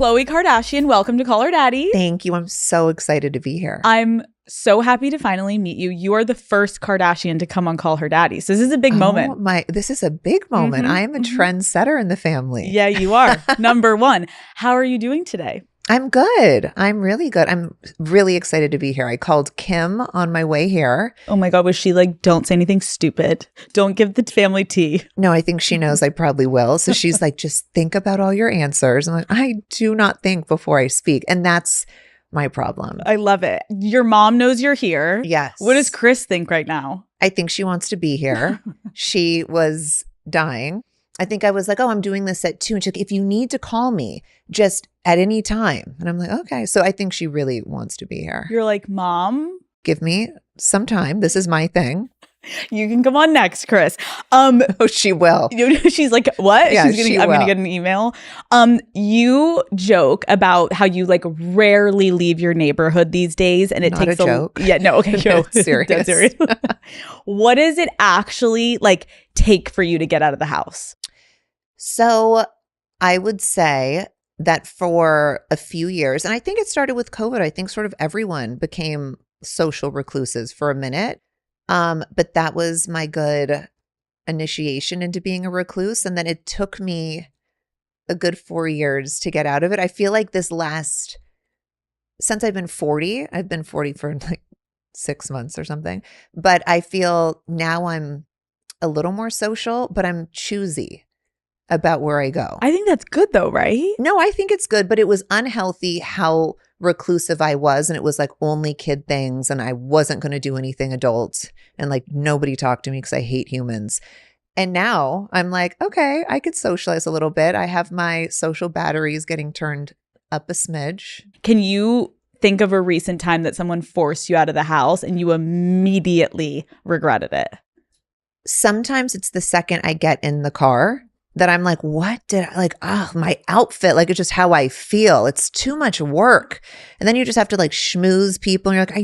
Khloé Kardashian, welcome to Call Her Daddy. Thank you. I'm so excited to be here. I'm so happy to finally meet you. You are the first Kardashian to come on Call Her Daddy. So this is a big moment. This is a big moment. I am a trendsetter in the family. Yeah, you are. Number one. How are you doing today? I'm good. I'm really good. I'm really excited to be here. I called Kim on my way here. Oh my God. Was she like, don't say anything stupid. Don't give the family tea. No, I think she knows I probably will. So she's like, just think about all your answers. I'm like, I do not think before I speak. And that's my problem. I love it. Your mom knows you're here. Yes. What does Chris think right now? I think she wants to be here. She was dying. I think I was like, oh, I'm doing this at 2. And she's like, if you need to call me, just at any time. And I'm like, okay. So I think she really wants to be here. You're like, Mom, give me some time. This is my thing. You can come on next, Chris. Oh, she will. She's like, what? Yeah, I'm going to get an email. You joke about how you like rarely leave your neighborhood these days, and it Not takes a joke. Yeah, no, okay, Serious. Dead serious. What does it actually like take for you to get out of the house? So I would say that for a few years, and I think it started with COVID. I think sort of everyone became social recluses for a minute. But that was my good initiation into being a recluse. And then it took me a good 4 years to get out of it. I feel like since I've been 40 for like 6 months or something, but I feel now I'm a little more social, but I'm choosy about where I go. I think that's good though, right? No, I think it's good, but it was unhealthy how reclusive I was, and it was like only kid things, and I wasn't going to do anything adult, and like nobody talked to me because I hate humans. And now I'm like, okay, I could socialize a little bit. I have my social batteries getting turned up a smidge. Can you think of a recent time that someone forced you out of the house and you immediately regretted it? Sometimes it's the second I get in the car that I'm like, what did I like? Oh, my outfit, like it's just how I feel. It's too much work. And then you just have to like schmooze people. And you're like,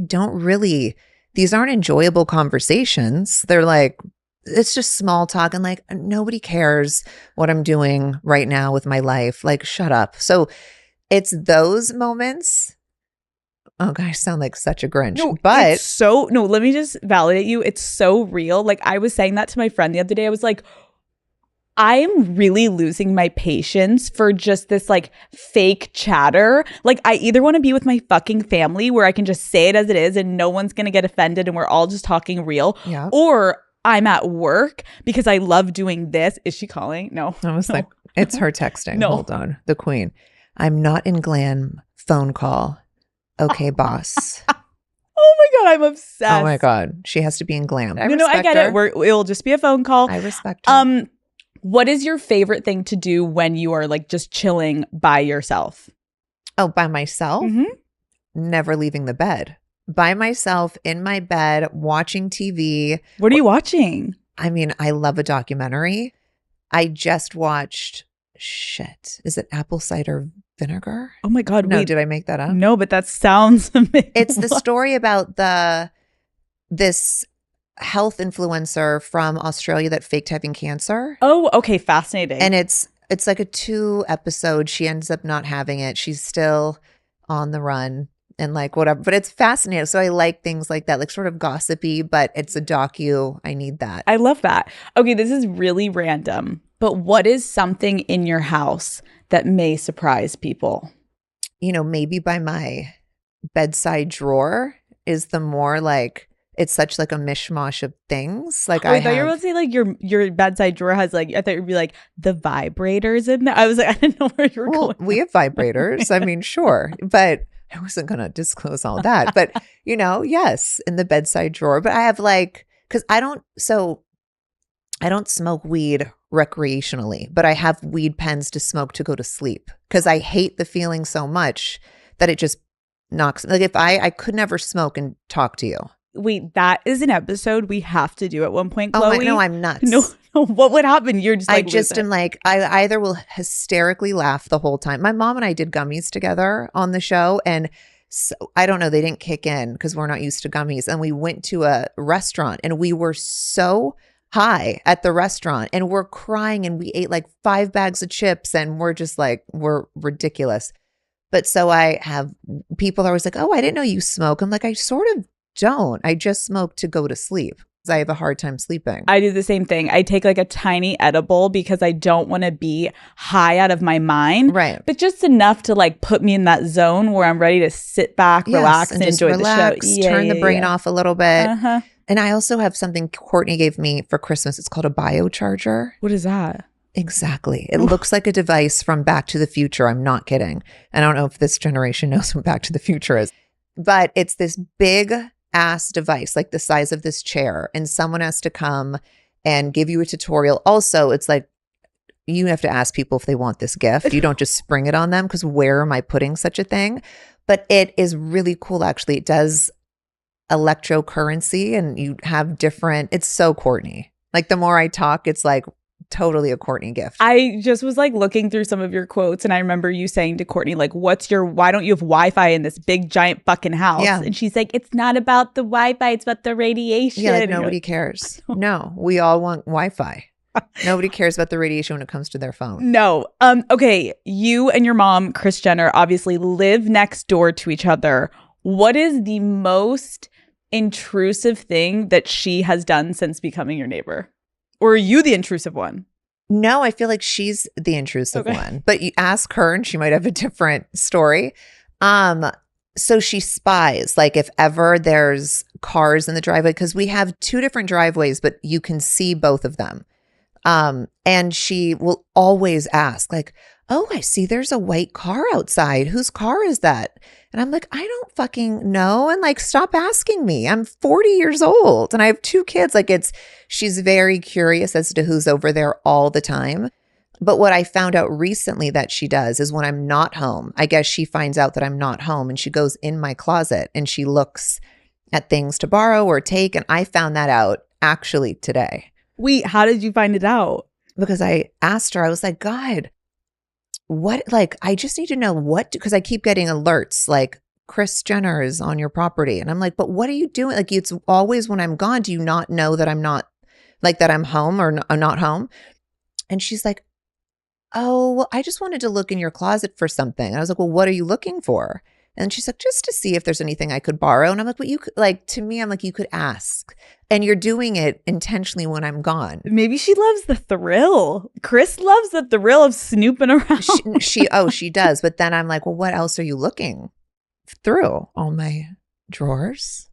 these aren't enjoyable conversations. They're like, it's just small talk. And like, nobody cares what I'm doing right now with my life. Like, shut up. So it's those moments. Oh gosh, I sound like such a Grinch. No, but let me just validate you. It's so real. Like I was saying that to my friend the other day. I was like, I am really losing my patience for just this like fake chatter. Like I either want to be with my fucking family where I can just say it as it is and no one's going to get offended and we're all just talking real. Yeah. Or I'm at work because I love doing this. Is she calling? No. I was like, it's her texting. No. Hold on. The queen. I'm not in glam. Phone call. Okay, boss. Oh my God, I'm obsessed. Oh my God. She has to be in glam. No, I get it. It'll just be a phone call. I respect her. What is your favorite thing to do when you are like just chilling by yourself? Oh, by myself? Mm-hmm. Never leaving the bed. By myself in my bed, watching TV. What are you watching? I mean, I love a documentary. I just watched, is it apple cider vinegar? Oh my God. No, wait. did I make that up? No, but that sounds amazing. It's the story about this health influencer from Australia that faked having cancer. Oh, okay. Fascinating. And it's like a 2 episode. She ends up not having it. She's still on the run and like whatever, but it's fascinating. So I like things like that, like sort of gossipy, but it's a docu. I need that. I love that. Okay. This is really random, but what is something in your house that may surprise people? Maybe by my bedside drawer is the more like, it's such like a mishmash of things. Like I thought you were about to say like your bedside drawer has like, I thought you'd be like the vibrators in there. I was like, I didn't know where you were going. We have vibrators. I mean, sure. But I wasn't going to disclose all that. But, yes, in the bedside drawer. But I have like, because I don't smoke weed recreationally, but I have weed pens to smoke to go to sleep because I hate the feeling so much that it just knocks. Like if I could never smoke and talk to you. Wait, that is an episode we have to do at one point, Khloé. Oh, no, I'm nuts. No, what would happen? You're just like, am like, I either will hysterically laugh the whole time. My mom and I did gummies together on the show. And so, I don't know, they didn't kick in because we're not used to gummies. And we went to a restaurant and we were so high at the restaurant and we're crying and we ate like 5 bags of chips and we're just like, we're ridiculous. But so I have people are always like, oh, I didn't know you smoke. I'm like, I sort of don't. I just smoke to go to sleep because I have a hard time sleeping. I do the same thing. I take like a tiny edible because I don't want to be high out of my mind. Right. But just enough to like put me in that zone where I'm ready to sit back, relax, and just enjoy relax, the show. turn the brain off a little bit. Uh-huh. And I also have something Courtney gave me for Christmas. It's called a biocharger. What is that? Exactly. It looks like a device from Back to the Future. I'm not kidding. I don't know if this generation knows what Back to the Future is, but it's this big ass device, like the size of this chair. And someone has to come and give you a tutorial. Also, it's like, you have to ask people if they want this gift. You don't just spring it on them because where am I putting such a thing? But it is really cool, actually. It does electrocurrency and you have different, it's so Courtney. Like the more I talk, it's like totally a Courtney gift. I just was like looking through some of your quotes and I remember you saying to Courtney, like, why don't you have Wi-Fi in this big giant fucking house? Yeah. And she's like, it's not about the Wi-Fi, it's about the radiation. Yeah, like nobody cares. No, we all want Wi-Fi. Nobody cares about the radiation when it comes to their phone. No. Okay. You and your mom, Kris Jenner, obviously live next door to each other. What is the most intrusive thing that she has done since becoming your neighbor? Or are you the intrusive one? No, I feel like she's the intrusive one. But you ask her and she might have a different story. So she spies, like if ever there's cars in the driveway, because we have two different driveways, but you can see both of them. And she will always ask like, oh, I see there's a white car outside. Whose car is that? And I'm like, I don't fucking know. And like, stop asking me. I'm 40 years old and I have two kids. Like she's very curious as to who's over there all the time. But what I found out recently that she does is when I'm not home, I guess she finds out that I'm not home and she goes in my closet and she looks at things to borrow or take. And I found that out actually today. Wait, how did you find it out? Because I asked her, I was like, God, what, like, I just need to know what, because I keep getting alerts like Kris Jenner is on your property. And I'm like, but what are you doing? Like, it's always when I'm gone, do you not know that I'm not, like that I'm home or I'm not home? And she's like, oh, well, I just wanted to look in your closet for something. And I was like, well, what are you looking for? And she's like, just to see if there's anything I could borrow. And I'm like, well, you could, like, to me, I'm like, you could ask. And you're doing it intentionally when I'm gone. Maybe she loves the thrill. Kris loves the thrill of snooping around. She does. But then I'm like, well, what else are you looking through? All my drawers?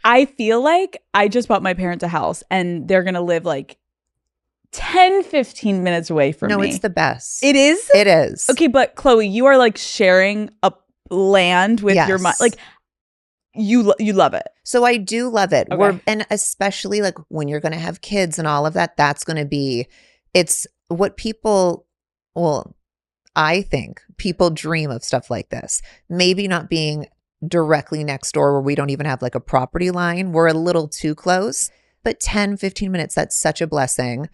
I feel like I just bought my parents a house and they're going to live like 10, 15 minutes away from me. No, it's the best. It is? It is. Okay, but Khloé, you are like sharing a land with your mom. Like you love it. So I do love it. Okay. And especially like when you're going to have kids and all of that, that's going to be, it's what people, well, I think people dream of stuff like this. Maybe not being directly next door where we don't even have like a property line. We're a little too close, but 10, 15 minutes, that's such a blessing.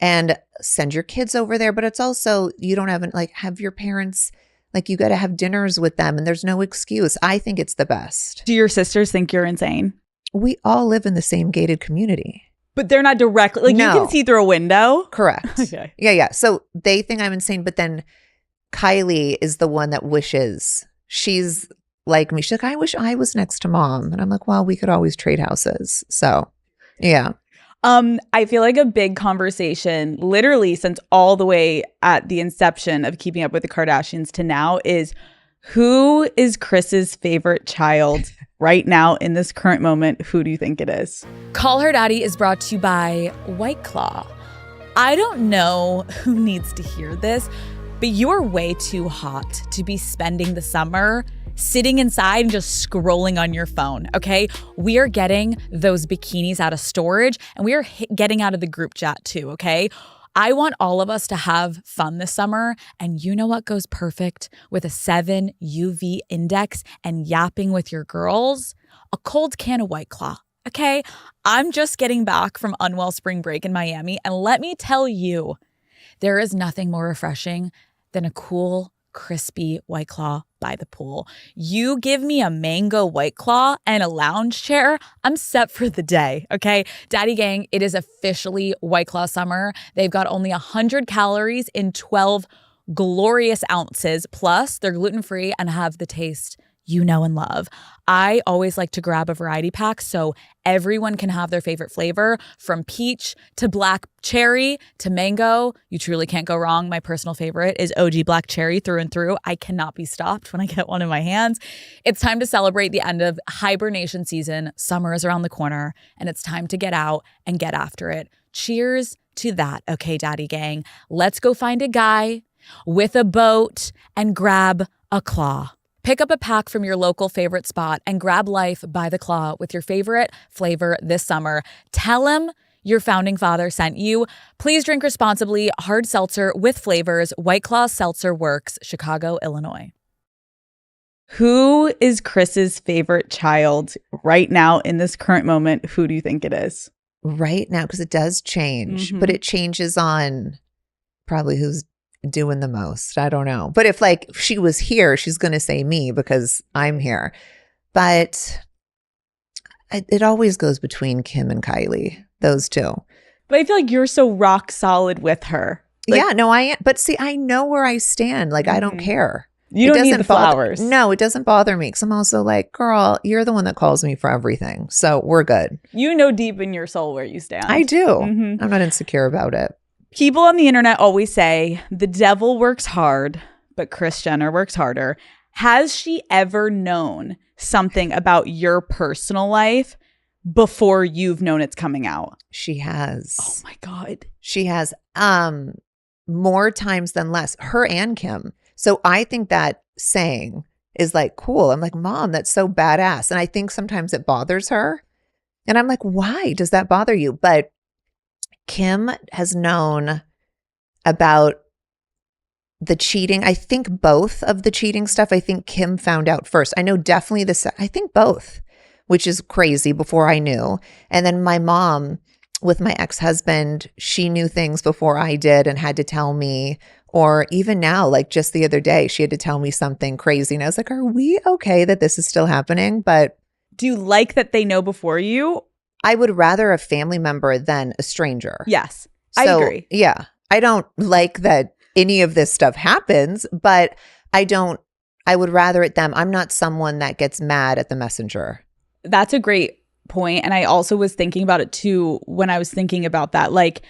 And send your kids over there. But it's also, you don't have your parents, like you got to have dinners with them and there's no excuse. I think it's the best. Do your sisters think you're insane? We all live in the same gated community. But they're not directly, like No. you can see through a window. Correct. Okay. Yeah. So they think I'm insane. But then Kylie is the one that wishes. She's like me. She's like, I wish I was next to mom. And I'm like, well, we could always trade houses. So yeah. I feel like a big conversation, literally since all the way at the inception of Keeping Up with the Kardashians to now, is who is Kris's favorite child right now in this current moment? Who do you think it is? Call Her Daddy is brought to you by White Claw. I don't know who needs to hear this, but you're way too hot to be spending the summer sitting inside and just scrolling on your phone, okay? We are getting those bikinis out of storage and we are getting out of the group chat too, okay? I want all of us to have fun this summer, and you know what goes perfect with a 7 UV index and yapping with your girls? A cold can of White Claw, okay? I'm just getting back from Unwell spring break in Miami, and let me tell you, there is nothing more refreshing than a cool, crispy White Claw by the pool. You give me a mango White Claw and a lounge chair, I'm set for the day, okay? Daddy Gang, it is officially White Claw summer. They've got only 100 calories in 12 glorious ounces. Plus, they're gluten-free and have the taste you know and love. I always like to grab a variety pack so everyone can have their favorite flavor, from peach to black cherry to mango. You truly can't go wrong. My personal favorite is OG black cherry through and through. I cannot be stopped when I get one in my hands. It's time to celebrate the end of hibernation season. Summer is around the corner, and it's time to get out and get after it. Cheers to that, okay, Daddy Gang. Let's go find a guy with a boat and grab a claw. Pick up a pack from your local favorite spot and grab life by the claw with your favorite flavor this summer. Tell him your founding father sent you. Please drink responsibly. Hard seltzer with flavors. White Claw Seltzer Works, Chicago, Illinois. Who is Chris's favorite child right now in this current moment? Who do you think it is? Right now, because it does change, but it changes on probably who's doing the most. I don't know. But if like she was here, she's going to say me because I'm here. But it always goes between Kim and Kylie, those two. But I feel like you're so rock solid with her. Like, yeah, no, I am. But see, I know where I stand. Like, I don't care. You don't need the flowers. No, it doesn't bother me because I'm also like, girl, you're the one that calls me for everything. So we're good. You know deep in your soul where you stand. I do. I'm not insecure about it. People on the internet always say the devil works hard, but Kris Jenner works harder. Has she ever known something about your personal life before you've known it's coming out? She has. Oh my God. She has more times than less, her and Kim. So I think that saying is like cool. I'm like, Mom, that's so badass. And I think sometimes it bothers her. And I'm like, why does that bother you? But Kim has known about the cheating. I think both of the cheating stuff. I think Kim found out first. I know definitely this. I think both, which is crazy, before I knew. And then my mom with my ex-husband, she knew things before I did and had to tell me. Or even now, like just the other day, she had to tell me something crazy. And I was like, are we okay that this is still happening? But do you like that they know before you? I would rather a family member than a stranger. Yes, I agree. Yeah. I don't like that any of this stuff happens, but I would rather it them. I'm not someone that gets mad at the messenger. That's a great point. And I also was thinking about it too when I was thinking about that. Like,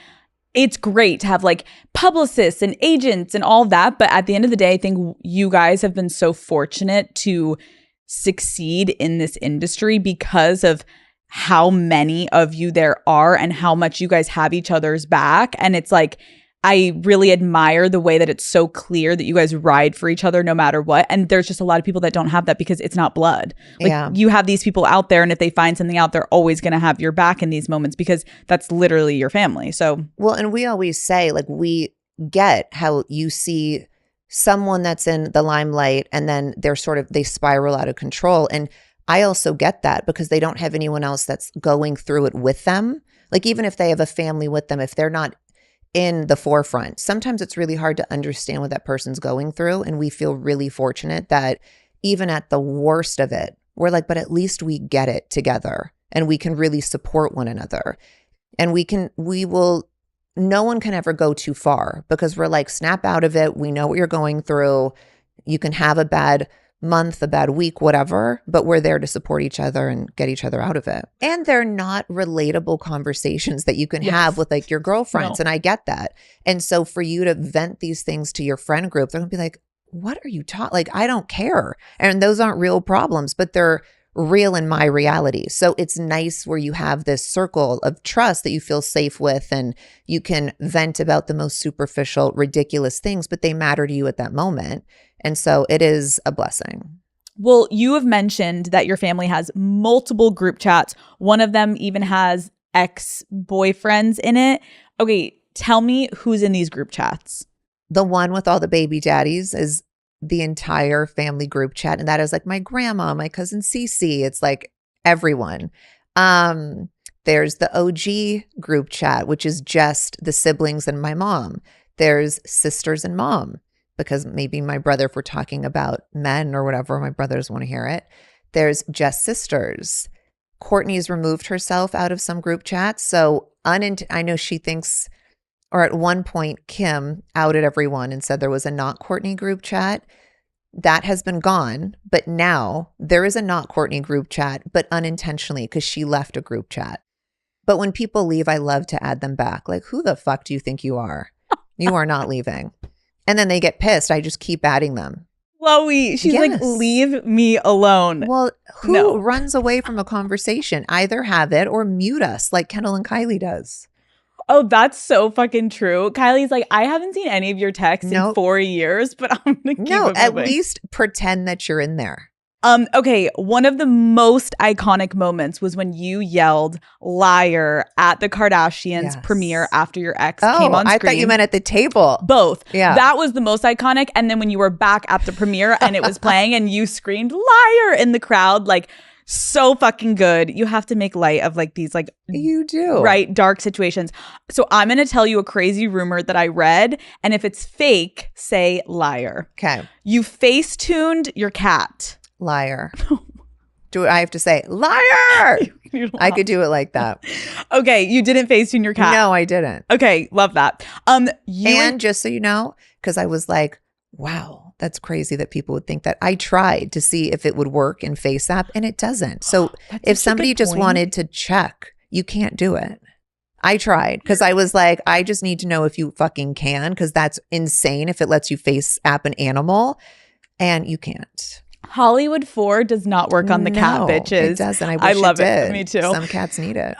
it's great to have like publicists and agents and all that. But at the end of the day, I think you guys have been so fortunate to succeed in this industry because of how many of you there are and how much you guys have each other's back. And it's like, I really admire the way that it's so clear that you guys ride for each other no matter what. And there's just a lot of people that don't have that because it's not blood. Like you have these people out there, and if they find something out, they're always going to have your back in these moments because that's literally your family. So, well, and we always say, like, we get how you see someone that's in the limelight and then they spiral out of control. And I also get that because they don't have anyone else that's going through it with them. Like, even if they have a family with them, if they're not in the forefront, sometimes it's really hard to understand what that person's going through. And we feel really fortunate that even at the worst of it, we're like, but at least we get it together and we can really support one another. And no one can ever go too far because we're like, snap out of it. We know what you're going through. You can have a bad month, a bad week, whatever, but we're there to support each other and get each other out of it. And they're not relatable conversations that you can have with like your girlfriends. No. And I get that. And so for you to vent these things to your friend group, they're gonna be like, what are you talking? Like, I don't care. And those aren't real problems, but they're real in my reality. So it's nice where you have this circle of trust that you feel safe with, and you can vent about the most superficial, ridiculous things, but they matter to you at that moment. And so it is a blessing. Well, you have mentioned that your family has multiple group chats. One of them even has ex-boyfriends in it. Okay, tell me who's in these group chats. The one with all the baby daddies is the entire family group chat. And that is like my grandma, my cousin Cece. It's like everyone. There's the OG group chat, which is just the siblings and my mom. There's sisters and mom, because maybe my brother, if we're talking about men or whatever, my brothers want to hear it. There's just sisters. Courtney's removed herself out of some group chats. So I know she thinks or at one point, Kim outed everyone and said there was a Not Courtney group chat. That has been gone, but now there is a Not Courtney group chat, but unintentionally because she left a group chat. But when people leave, I love to add them back. Like, who the fuck do you think you are? You are not leaving. And then they get pissed. I just keep adding them. Chloe, she's like, leave me alone. Well, who runs away from a conversation? Either have it or mute us like Kendall and Kylie does. Oh, that's so fucking true. Kylie's like, I haven't seen any of your texts in 4 years, but I'm going to keep it at moving. least pretend that you're in there. Okay, one of the most iconic moments was when you yelled liar at the Kardashians premiere after your ex came on screen. I thought you meant at the table. Both. Yeah. That was the most iconic. And then when you were back at the premiere and it was playing and you screamed liar in the crowd, like, so fucking good. You have to make light of like these like you do right dark situations. So I'm going to tell you a crazy rumor that I read, and if it's fake, say liar. Okay. You face-tuned your cat. Liar. Do I have to say liar? I could do it like that. Okay, you didn't face-tune your cat. No, I didn't. Okay, love that. And just so you know, because I was like, wow. That's crazy that people would think that. I tried to see if it would work in FaceApp and it doesn't. So if somebody just wanted to check, you can't do it. I tried because I was like, I just need to know if you fucking can, because that's insane if it lets you FaceApp an animal, and you can't. Hollywood 4 does not work on the cat, bitches. It doesn't. I wish love it did. Me too. Some cats need it.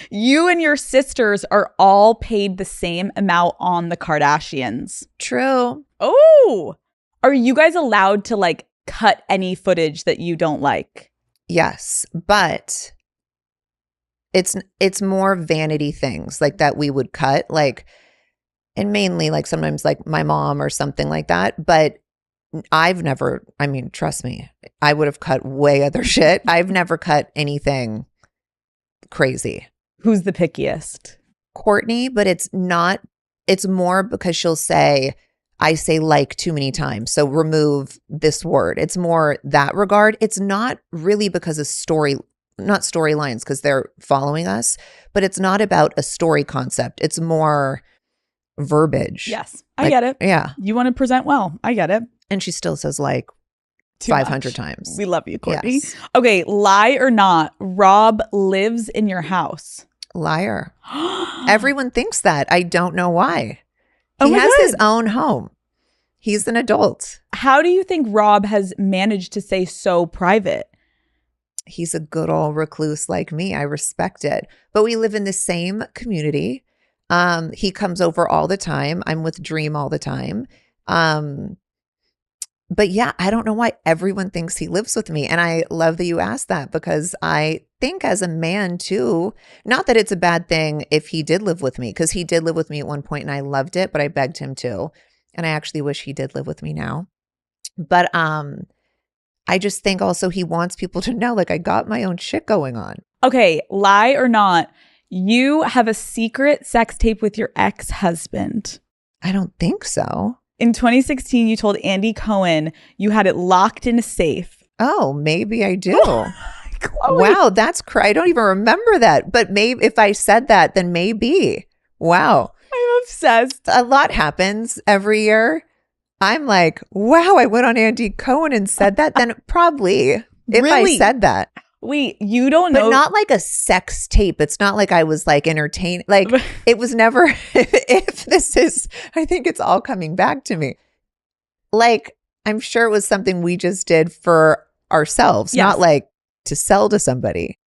You and your sisters are all paid the same amount on the Kardashians. True. Oh, are you guys allowed to like cut any footage that you don't like? Yes, but it's more vanity things like that we would cut, like, and mainly like sometimes like my mom or something like that. But I've never, I mean, trust me, I would have cut way other shit. I've never cut anything crazy. Who's the pickiest? Courtney, but it's more because she'll say, I say like too many times, so remove this word. It's more that regard. It's not really because of not storylines, because they're following us, but it's not about a story concept. It's more verbiage. Yes, I get it. Yeah. You want to present well. I get it. And she still says like Too 500 much. times. We love you, Courtney. Yes. Okay, lie or not, Rob lives in your house. Liar. Everyone thinks that. I don't know why. Oh he my has God. his own home. He's an adult. How do you think Rob has managed to stay so private? He's a good old recluse like me. I respect it. But we live in the same community. He comes over all the time. I'm with Dream all the time. But yeah, I don't know why everyone thinks he lives with me. And I love that you asked that, because I think as a man too, not that it's a bad thing if he did live with me, because he did live with me at one point and I loved it, but I begged him to. And I actually wish he did live with me now. But I just think also he wants people to know, like, I got my own shit going on. Okay, lie or not, you have a secret sex tape with your ex-husband. I don't think so. In 2016, you told Andy Cohen you had it locked in a safe. Oh, maybe I do. Chloe. Wow, that's I don't even remember that. But maybe if I said that, then maybe. Wow. I'm obsessed. A lot happens every year. I'm like, wow, I went on Andy Cohen and said that. Then probably if Really? I said that. Wait, you don't know? But not like a sex tape. It's not like I was like entertained. Like it was never, if this is, I think it's all coming back to me. Like, I'm sure it was something we just did for ourselves, Yes. not like to sell to somebody.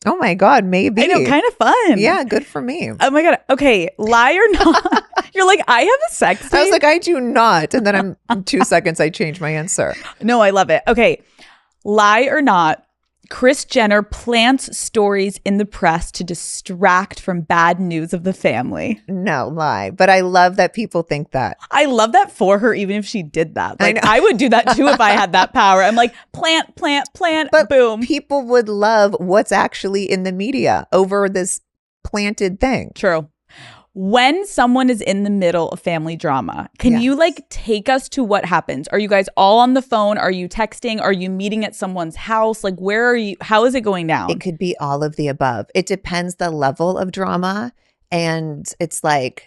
Oh my God, maybe. I know, kind of fun. Yeah, good for me. Oh my God. Okay, lie or not? You're like, I have a sex tape. I was like, I do not. And then in 2 seconds, I changed my answer. No, I love it. Okay, lie or not, Kris Jenner plants stories in the press to distract from bad news of the family. No, lie. But I love that people think that. I love that for her, even if she did that. Like, know. I would do that too if I had that power. I'm like, plant, But boom. people would love what's actually in the media over this planted thing. True. When someone is in the middle of family drama, can you like take us to what happens? Are you guys all on the phone? Are you texting? Are you meeting at someone's house? Like, where are you? How is it going down? It could be all of the above. It depends the level of drama. And it's like,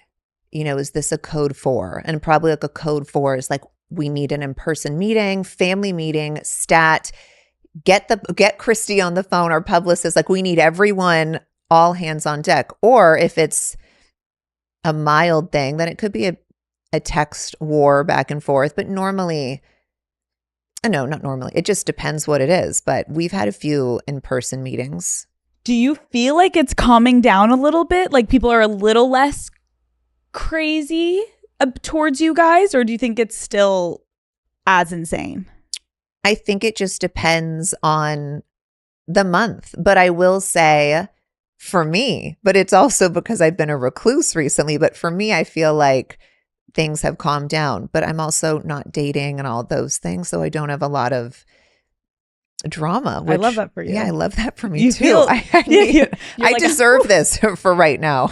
is this a code 4? And probably like a code 4 is like, we need an in-person meeting, family meeting, stat, get Christy on the phone, our publicist. Like, we need everyone, all hands on deck. Or if it's a mild thing, then it could be a text war back and forth. But normally, no, not normally. It just depends what it is. But we've had a few in-person meetings. Do you feel like it's calming down a little bit? Like people are a little less crazy towards you guys? Or do you think it's still as insane? I think it just depends on the month. But I will say for me, but it's also because I've been a recluse recently. But for me, I feel like things have calmed down. But I'm also not dating and all those things. So I don't have a lot of drama. I love that for you. Yeah, I love that for me You too. feel- I deserve this for right now.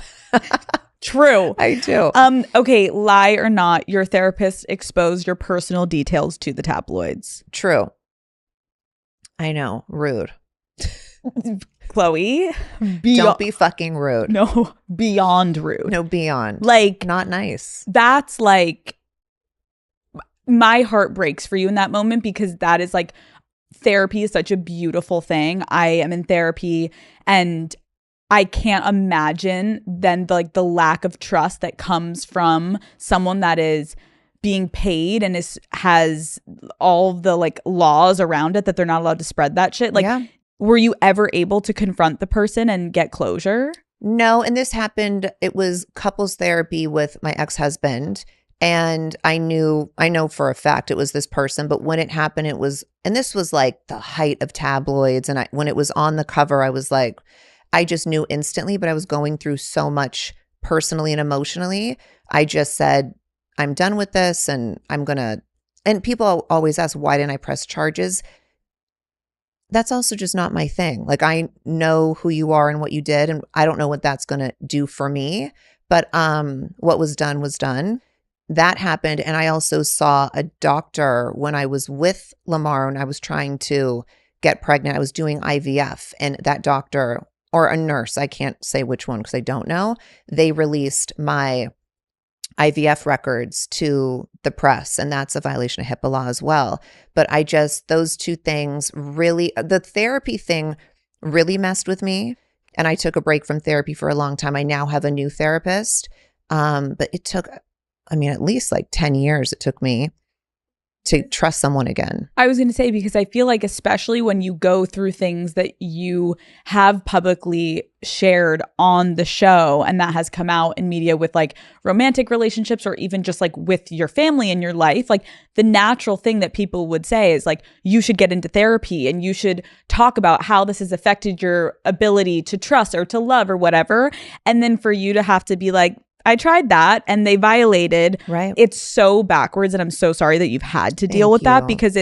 True. I do. Okay, lie or not, your therapist exposed your personal details to the tabloids. True. I know. Rude. Khloé, Don't be fucking rude. No, beyond rude. No, beyond. Like, not nice. that's like, my heart breaks for you in that moment because that is like, therapy is such a beautiful thing. I am in therapy and I can't imagine then the lack of trust that comes from someone that is being paid and has all the like laws around it that they're not allowed to spread that shit. Like, Yeah. Were you ever able to confront the person and get closure? No, and this happened, it was couples therapy with my ex-husband, and I know for a fact it was this person, but when it happened, and this was like the height of tabloids, and when it was on the cover, I was like, I just knew instantly, but I was going through so much personally and emotionally. I just said, I'm done with this, and and people always ask, why didn't I press charges? That's also just not my thing. Like, I know who you are and what you did, and I don't know what that's going to do for me. But what was done was done. That happened. And I also saw a doctor when I was with Lamar and I was trying to get pregnant. I was doing IVF, and that doctor, or a nurse, I can't say which one because I don't know, they released my IVF records to the press, and that's a violation of HIPAA law as well. But those two things really, the therapy thing really messed with me, and I took a break from therapy for a long time. I now have a new therapist, but it took, at least like 10 years it took me to trust someone again. I was going to say, because I feel like especially when you go through things that you have publicly shared on the show and that has come out in media with like romantic relationships or even just like with your family and your life, like the natural thing that people would say is like, you should get into therapy and you should talk about how this has affected your ability to trust or to love or whatever. And then for you to have to be like, I tried that and they violated. Right. It's so backwards, and I'm so sorry that you've had to deal with that, because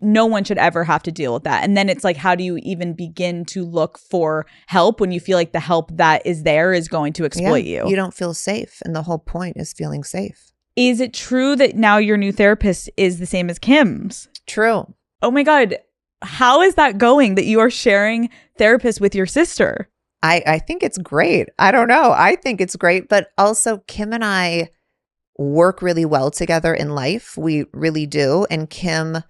no one should ever have to deal with that. And then it's like, how do you even begin to look for help when you feel like the help that is there is going to exploit you? You don't feel safe, and the whole point is feeling safe. Is it true that now your new therapist is the same as Kim's? True. Oh my God. How is that going that you are sharing therapists with your sister? I think it's great. I don't know. I think it's great. But also, Kim and I work really well together in life. We really do. And Kim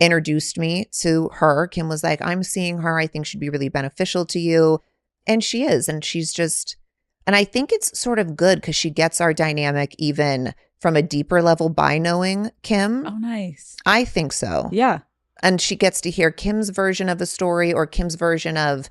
introduced me to her. Kim was like, I'm seeing her. I think she'd be really beneficial to you. And she is. And she's just, and I think it's sort of good because she gets our dynamic even from a deeper level by knowing Kim. Oh, nice. I think so. Yeah. And she gets to hear Kim's version of a story, or Kim's version of,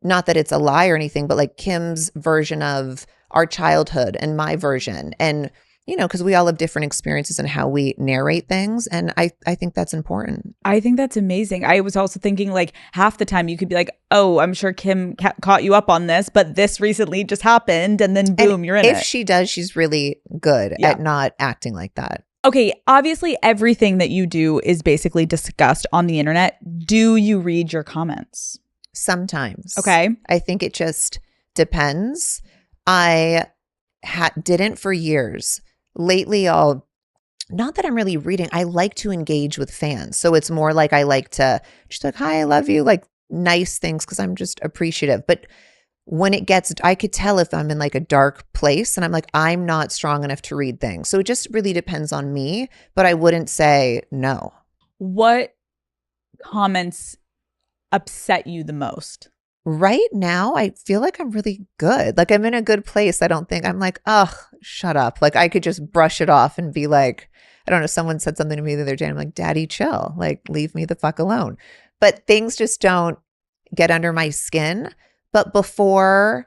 not that it's a lie or anything, but like Kim's version of our childhood and my version. And, because we all have different experiences in how we narrate things. And I think that's important. I think that's amazing. I was also thinking like half the time you could be like, oh, I'm sure Kim caught you up on this, but this recently just happened. And then boom, you're in it. If she does, she's really good at not acting like that. Okay, obviously everything that you do is basically discussed on the internet. Do you read your comments? Sometimes. Okay. I think it just depends. I didn't for years. Lately, not that I'm really reading. I like to engage with fans. So it's more like I like to just like, hi, I love you, like nice things because I'm just appreciative. But when it gets, I could tell if I'm in like a dark place and I'm like, I'm not strong enough to read things. So it just really depends on me, but I wouldn't say no. What comments upset you the most? Right now, I feel like I'm really good. Like I'm in a good place. I don't think I'm like, oh, shut up. Like I could just brush it off and be like, I don't know, someone said something to me the other day. I'm like, Daddy, chill. Like, leave me the fuck alone. But things just don't get under my skin. But before,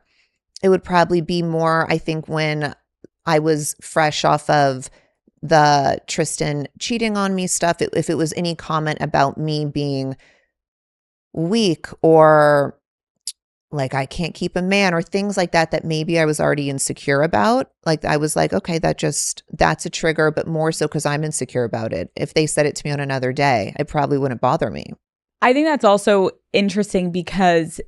it would probably be more, I think, when I was fresh off of the Tristan cheating on me stuff, if it was any comment about me being weak or like I can't keep a man or things like that, that maybe I was already insecure about. Like I was like, okay, that's a trigger, but more so because I'm insecure about it. If they said it to me on another day, it probably wouldn't bother me. I think that's also interesting because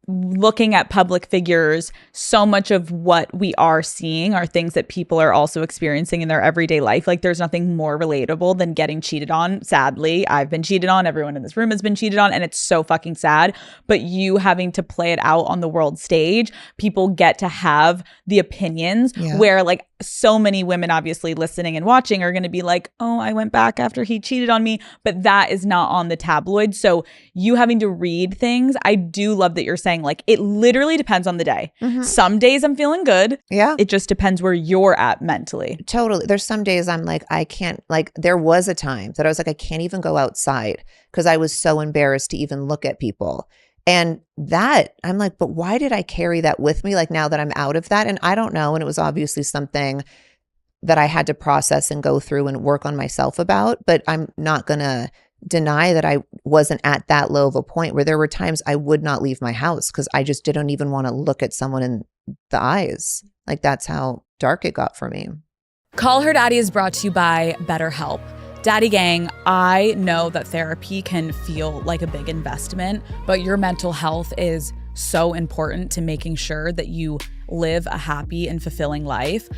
looking at public figures, so much of what we are seeing are things that people are also experiencing in their everyday life. Like there's nothing more relatable than getting cheated on. Sadly, I've been cheated on. Everyone in this room has been cheated on, and it's so fucking sad. But you having to play it out on the world stage, people get to have the opinions where like so many women obviously listening and watching are going to be like, oh, I went back after he cheated on me. But that is not on the tabloid. So you having to read things, I do love that you're saying like it literally depends on the day. Mm-hmm. Some days I'm feeling good. Yeah. It just depends where you're at mentally. Totally. There's some days I'm like, I can't, like there was a time that I was like, I can't even go outside because I was so embarrassed to even look at people. And that I'm like, but why did I carry that with me? Like now that I'm out of that, and I don't know. And it was obviously something that I had to process and go through and work on myself about, but I'm not going to deny that I wasn't at that low of a point where there were times I would not leave my house because I just didn't even want to look at someone in the eyes. Like that's how dark it got for me. Call Her Daddy is brought to you by BetterHelp. Daddy Gang, I know that therapy can feel like a big investment, but your mental health is so important to making sure that you live a happy and fulfilling life.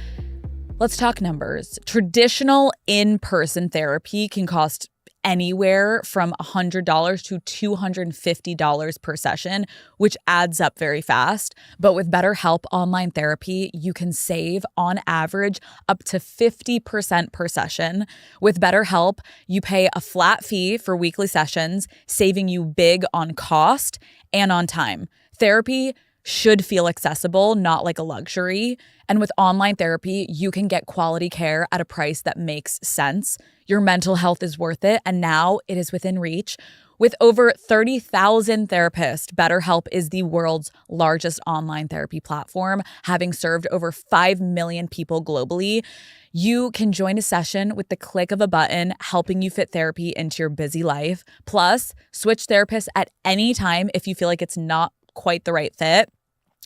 Let's talk numbers. Traditional in-person therapy can cost anywhere from $100 to $250 per session, which adds up very fast. But with BetterHelp Online Therapy, you can save on average up to 50% per session. With BetterHelp, you pay a flat fee for weekly sessions, saving you big on cost and on time. Therapy should feel accessible, not like a luxury. And with online therapy, you can get quality care at a price that makes sense. Your mental health is worth it, and now it is within reach. With over 30,000 therapists, BetterHelp is the world's largest online therapy platform, having served over 5 million people globally. You can join a session with the click of a button, helping you fit therapy into your busy life. Plus, switch therapists at any time if you feel like it's not quite the right fit.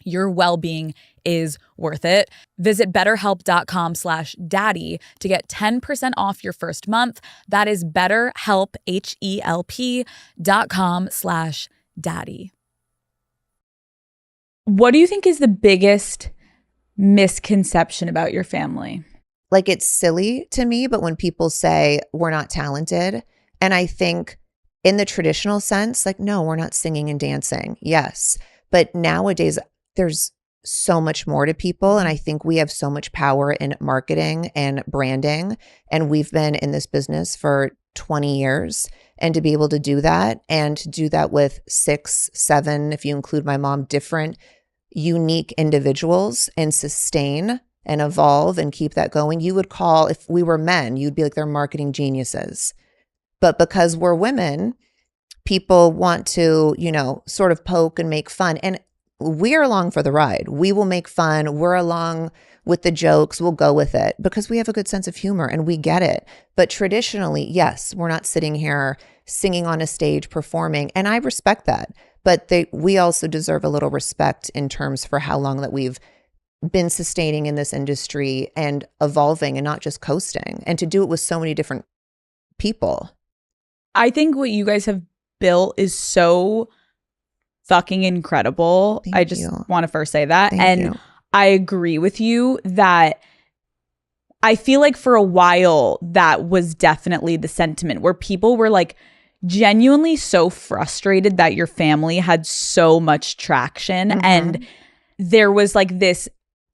Your well-being is worth it. Visit betterhelp.com/daddy to get 10% off your first month. That is BetterHelp, HELP.com/daddy. What do you think is the biggest misconception about your family? Like it's silly to me, but when people say we're not talented, and I think in the traditional sense, like, no, we're not singing and dancing. Yes. But nowadays, there's so much more to people. And I think we have so much power in marketing and branding. And we've been in this business for 20 years. And to be able to do that and to do that with 6, 7, if you include my mom, different unique individuals and sustain and evolve and keep that going, you would call, if we were men, you'd be like, they're marketing geniuses. But because we're women, people want to, sort of poke and make fun. And we're along for the ride. We will make fun. We're along with the jokes. We'll go with it because we have a good sense of humor and we get it. But traditionally, yes, we're not sitting here singing on a stage, performing. And I respect that. But we also deserve a little respect in terms for how long that we've been sustaining in this industry and evolving and not just coasting. And to do it with so many different people. I think what you guys have built is so fucking incredible. I just want to first say that. Thank you. I agree with you that I feel like for a while that was definitely the sentiment where people were like, genuinely so frustrated that your family had so much traction and there was like this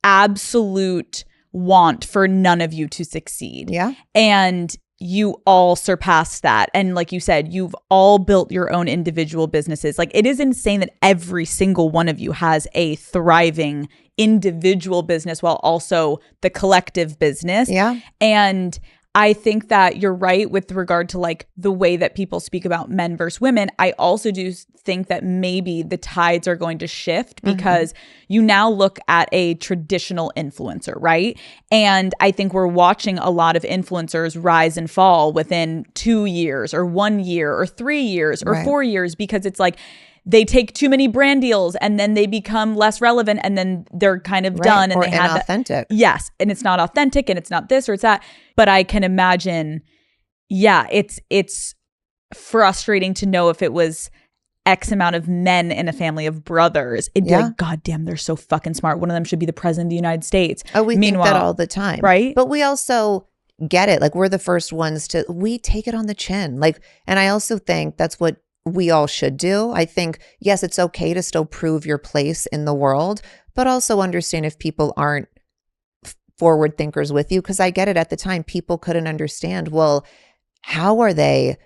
absolute want for none of you to succeed. Yeah. And you all surpassed that. And like you said, you've all built your own individual businesses. Like it is insane that every single one of you has a thriving individual business while also the collective business. Yeah. And I think that you're right with regard to like the way that people speak about men versus women. I also do think that maybe the tides are going to shift because you now look at a traditional influencer, right? And I think we're watching a lot of influencers rise and fall within 2 years or 1 year or 3 years or 4 years because it's like they take too many brand deals and then they become less relevant and then they're kind of done and or they have inauthentic. Yes, and it's not authentic and it's not this or it's that. But I can imagine, yeah, it's frustrating to know if it was X amount of men in a family of brothers. It'd be like, God damn, they're so fucking smart. One of them should be the president of the United States. Oh, we think that all the time. Right? But we also get it. Like we're the first ones we take it on the chin. Like, and I also think that's what we all should do. I think, yes, it's okay to still prove your place in the world, but also understand if people aren't forward thinkers with you. Because I get it, at the time, people couldn't understand, well, how are they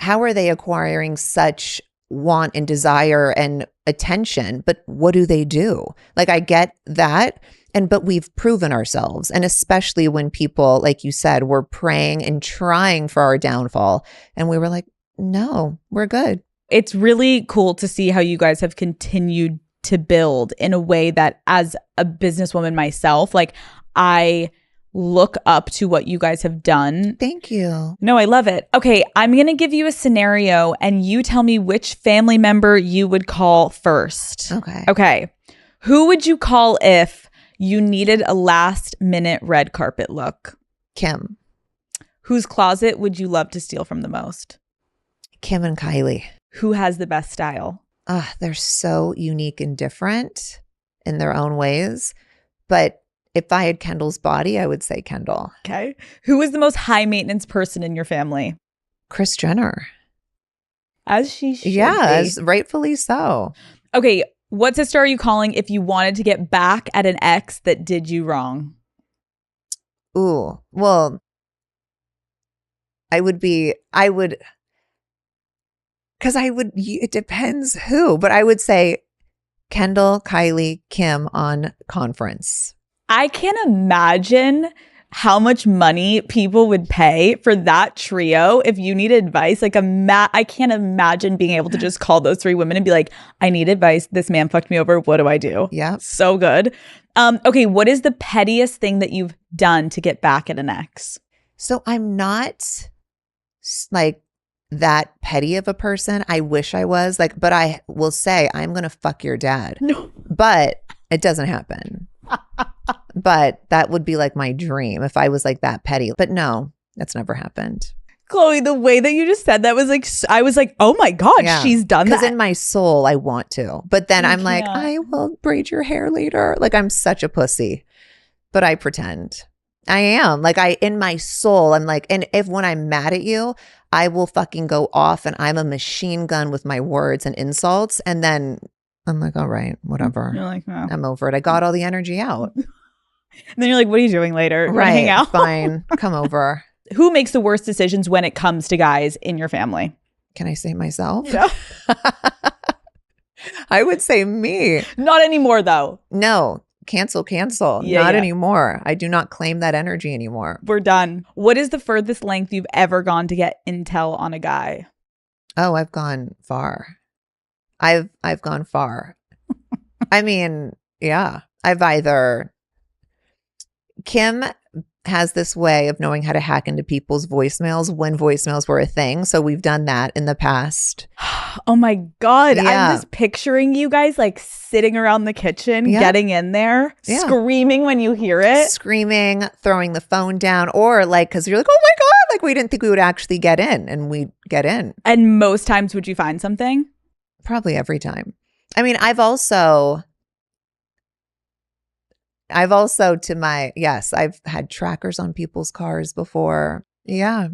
acquiring such want and desire and attention? But what do they do? Like, I get that. But we've proven ourselves. And especially when people, like you said, were praying and trying for our downfall. And we were like, no, we're good. It's really cool to see how you guys have continued to build in a way that, as a businesswoman myself, like I look up to what you guys have done. Thank you. No, I love it. Okay, I'm going to give you a scenario and you tell me which family member you would call first. Okay. Who would you call if you needed a last minute red carpet look? Kim. Whose closet would you love to steal from the most? Kim and Kylie. Who has the best style? They're so unique and different in their own ways. But if I had Kendall's body, I would say Kendall. Okay. Who is the most high maintenance person in your family? Kris Jenner. As she should be. As rightfully so. Okay. What sister are you calling if you wanted to get back at an ex that did you wrong? Ooh, well, it depends who, but I would say Kendall, Kylie, Kim on Conference. I can't imagine how much money people would pay for that trio if you need advice. Like I can't imagine being able to just call those three women and be like, I need advice. This man fucked me over. What do I do? Yeah. So good. Okay. What is the pettiest thing that you've done to get back at an ex? So I'm not like that petty of a person. I wish I was but I will say I'm going to fuck your dad. No. But it doesn't happen. But that would be like my dream if I was like that petty. But no, that's never happened. Khloé, the way that you just said that was like, I was like, oh my God, she's done that. Because in my soul, I want to. But then I'm like, I will braid your hair later. Like I'm such a pussy. But I pretend. I am. Like in my soul, I'm like, and when I'm mad at you, I will fucking go off and I'm a machine gun with my words and insults. And then I'm like, all right, whatever. You're like, no. I'm over it. I got all the energy out. And then you're like, what are you doing later? Right. Hang out? Fine. Come over. Who makes the worst decisions when it comes to guys in your family? Can I say myself? Yeah. I would say me. Not anymore, though. No. Cancel. Not anymore. I do not claim that energy anymore. We're done. What is the furthest length you've ever gone to get intel on a guy? Oh, I've gone far. I've gone far. I mean, yeah. Kim has this way of knowing how to hack into people's voicemails when voicemails were a thing. So we've done that in the past. Oh my God. Yeah. I'm just picturing you guys like sitting around the kitchen, getting in there, screaming when you hear it. Screaming, throwing the phone down, or like, because you're like, oh my God, like we didn't think we would actually get in, and we get in. And most times would you find something? Probably every time. I mean, I've also I've had trackers on people's cars before. Yeah.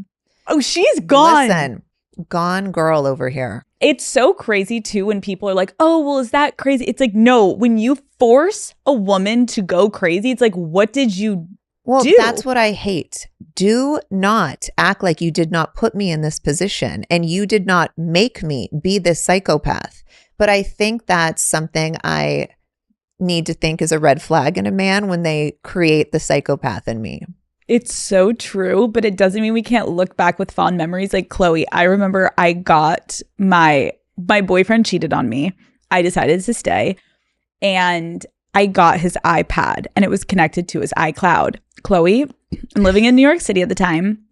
Oh, she's gone. Listen, gone girl over here. It's so crazy too when people are like, oh, well, is that crazy? It's like, no, when you force a woman to go crazy, it's like, what did you do? That's what I hate. Do not act like you did not put me in this position and you did not make me be this psychopath. But I think that's something I need to think is a red flag in a man when they create the psychopath in me. It's so true, but it doesn't mean we can't look back with fond memories. Like Khloé, I remember I got my boyfriend cheated on me. I decided to stay and I got his iPad and it was connected to his iCloud. Khloé, I'm living in New York City at the time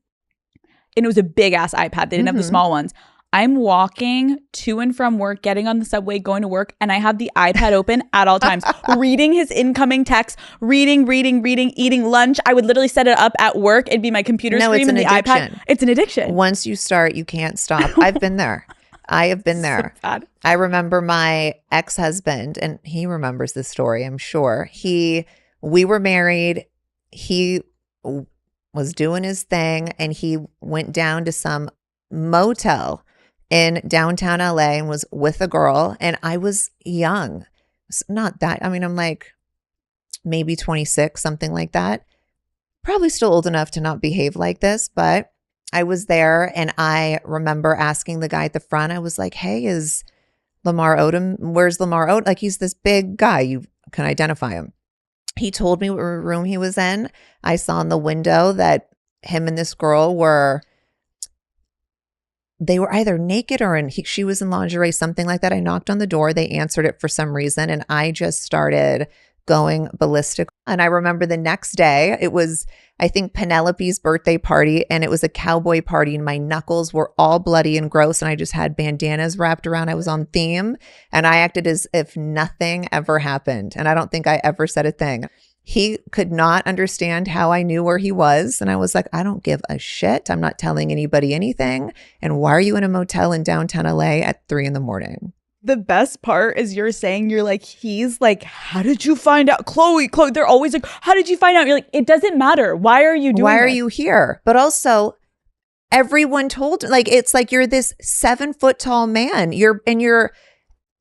and it was a big ass iPad. They didn't have the small ones. I'm walking to and from work, getting on the subway, going to work, and I have the iPad open at all times, reading his incoming texts, reading, eating lunch. I would literally set it up at work. It'd be my computer screen and the iPad. It's an addiction. Once you start, you can't stop. I've been there. I have been there. So bad. I remember my ex-husband, and he remembers this story, I'm sure. We were married. He was doing his thing, and he went down to some motel in downtown LA and was with a girl, and I was young. It's not that, I mean, I'm like maybe 26, something like that. Probably still old enough to not behave like this, but I was there and I remember asking the guy at the front, I was like, hey, is Lamar Odom, where's Lamar Odom? Like, he's this big guy, you can identify him. He told me what room he was in. I saw in the window that him and this girl they were either naked or she was in lingerie, something like that. I knocked on the door. They answered it for some reason. And I just started going ballistic. And I remember the next day, it was, I think, Penelope's birthday party. And it was a cowboy party. And my knuckles were all bloody and gross. And I just had bandanas wrapped around. I was on theme. And I acted as if nothing ever happened. And I don't think I ever said a thing. He could not understand how I knew where he was. And I was like, I don't give a shit. I'm not telling anybody anything. And why are you in a motel in downtown LA at 3 a.m? The best part is you're saying, you're like, he's like, how did you find out? Khloé, they're always like, how did you find out? You're like, it doesn't matter. Why are you doing Why are this? you here? But also, everyone told, like, it's like you're this 7-foot tall man. You're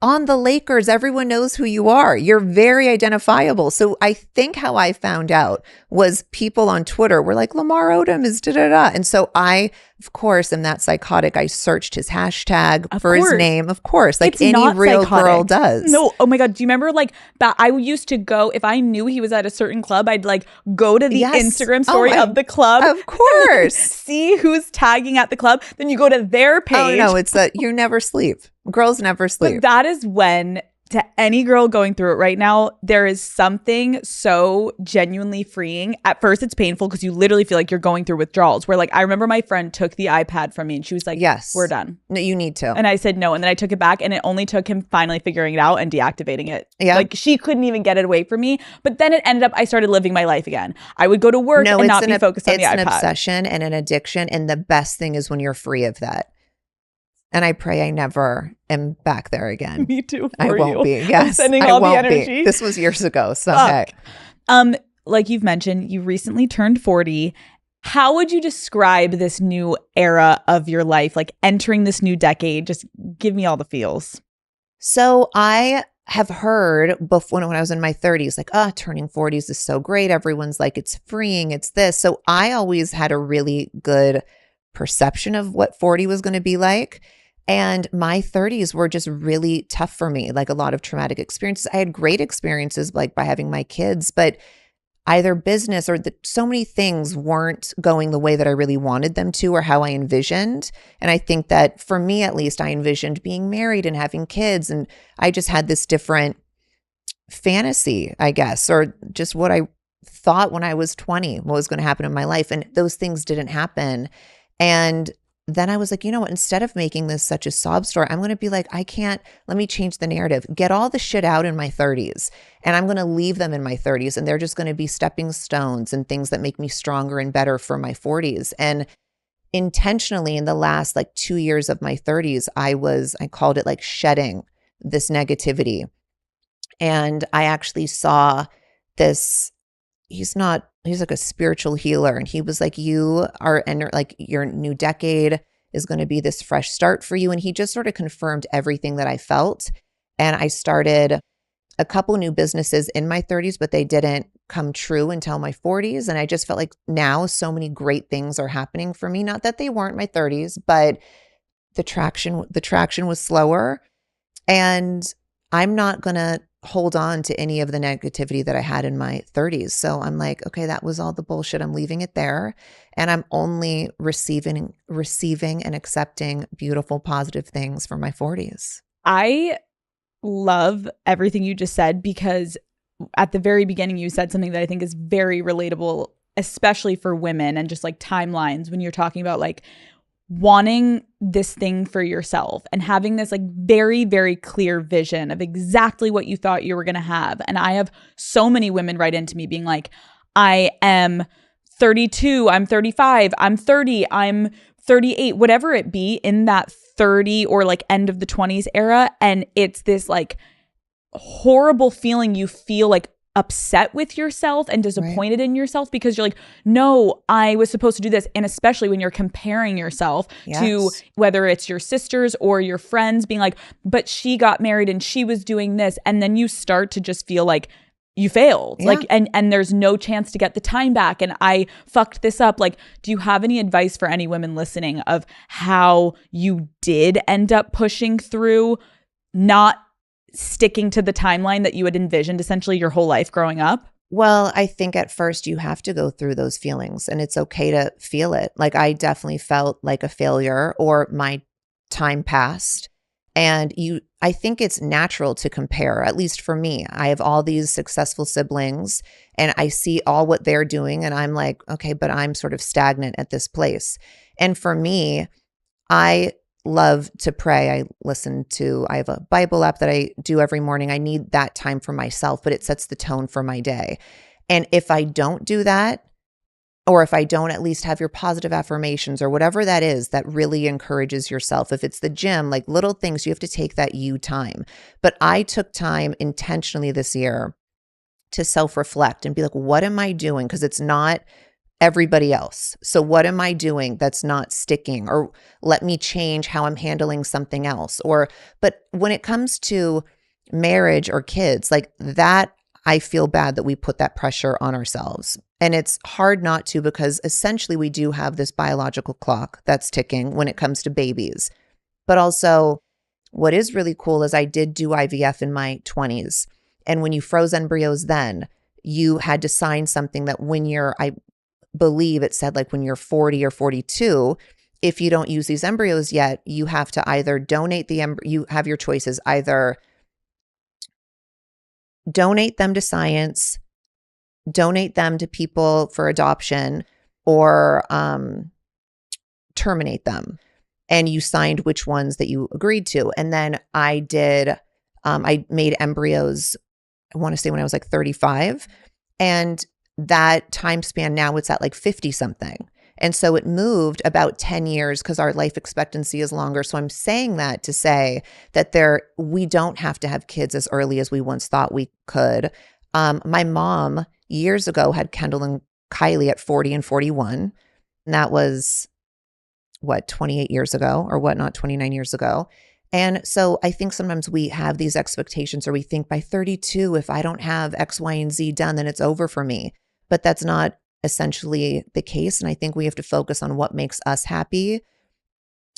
on the Lakers, everyone knows who you are. You're very identifiable. So I think how I found out was people on Twitter were like, Lamar Odom is da-da-da. And so I, of course, am that psychotic. I searched his hashtag for his name. Of course, like it's any real girl does. No, oh my God. Do you remember like that? I used to go, if I knew he was at a certain club, I'd like go to the Instagram story of the club. Of course. See who's tagging at the club. Then you go to their page. Oh no, it's that you never sleep. Girls never sleep. But that is when, to any girl going through it right now, there is something so genuinely freeing. At first, it's painful because you literally feel like you're going through withdrawals. Where like, I remember my friend took the iPad from me and she was like, yes, we're done. No, you need to. And I said no. And then I took it back and it only took him finally figuring it out and deactivating it. Yeah. Like she couldn't even get it away from me. But then it ended up, I started living my life again. I would go to work and not be focused on the iPad. It's an obsession and an addiction. And the best thing is when you're free of that. And I pray I never am back there again. Me too. I won't be. Yes, I'm sending all the energy. This was years ago. So hey. Like you've mentioned, you recently turned 40. How would you describe this new era of your life? Like entering this new decade? Just give me all the feels. So I have heard before when I was in my 30s, like, turning 40s is so great. Everyone's like, it's freeing. It's this. So I always had a really good perception of what 40 was going to be like. And my 30s were just really tough for me, like a lot of traumatic experiences. I had great experiences like by having my kids, but either business or so many things weren't going the way that I really wanted them to or how I envisioned. And I think that for me, at least, I envisioned being married and having kids. And I just had this different fantasy, I guess, or just what I thought when I was 20, what was going to happen in my life. And those things didn't happen. And then I was like, you know what, instead of making this such a sob story, I'm going to be like, let me change the narrative, get all the shit out in my 30s. And I'm going to leave them in my 30s. And they're just going to be stepping stones and things that make me stronger and better for my 40s. And intentionally in the last like 2 years of my 30s, I called it like shedding this negativity. And I actually saw this, he's like a spiritual healer. And he was like, you are in like your new decade. is going to be this fresh start for you. And he just sort of confirmed everything that I felt. And I started a couple new businesses in my 30s, but they didn't come true until my 40s. And I just felt like now so many great things are happening for me. Not that they weren't my 30s, but the traction was slower. And I'm not going to hold on to any of the negativity that I had in my 30s. So I'm like, okay, that was all the bullshit. I'm leaving it there. And I'm only receiving and accepting beautiful, positive things for my 40s. I love everything you just said, because at the very beginning you said something that I think is very relatable, especially for women, and just like timelines when you're talking about like wanting this thing for yourself and having this like very, very clear vision of exactly what you thought you were going to have. And I have so many women write into me being like, I am 32, I'm 35, I'm 30, I'm 38, whatever it be in that 30 or like end of the 20s era. And it's this like horrible feeling. You feel like upset with yourself and disappointed in yourself because you're like, no, I was supposed to do this. And especially when you're comparing yourself to whether it's your sisters or your friends being like, but she got married and she was doing this. And then you start to just feel like you failed, like, and there's no chance to get the time back. And I fucked this up. Like, do you have any advice for any women listening of how you did end up pushing through, not sticking to the timeline that you had envisioned essentially your whole life growing up? Well, I think at first you have to go through those feelings, and it's okay to feel it. Like, I definitely felt like a failure, or my time passed. And I think it's natural to compare, at least for me. I have all these successful siblings and I see all what they're doing and I'm like, okay, but I'm sort of stagnant at this place. And for me, I love to pray. I have a Bible app that I do every morning. I need that time for myself, but it sets the tone for my day. And if I don't do that, or if I don't at least have your positive affirmations or whatever that is that really encourages yourself. If it's the gym, like little things, you have to take that you time. But I took time intentionally this year to self-reflect and be like, what am I doing? Because it's not everybody else. So what am I doing that's not sticking? Or let me change how I'm handling something else. But when it comes to marriage or kids, like that, I feel bad that we put that pressure on ourselves. And it's hard not to, because essentially we do have this biological clock that's ticking when it comes to babies. But also what is really cool is I did do IVF in my 20s. And when you froze embryos then, you had to sign something that I believe it said like when you're 40 or 42, if you don't use these embryos yet, you have to either donate you have your choices, either donate them to science, donate them to people for adoption, or terminate them. And you signed which ones that you agreed to. And then I made embryos, I want to say when I was like 35. And that time span now it's at like 50 something. And so it moved about 10 years because our life expectancy is longer. So I'm saying that to say that we don't have to have kids as early as we once thought we could. My mom years ago had Kendall and Kylie at 40 and 41. And that was 28 years ago or whatnot, 29 years ago. And so I think sometimes we have these expectations, or we think by 32, if I don't have X, Y, and Z done, then it's over for me. But that's not essentially the case. And I think we have to focus on what makes us happy,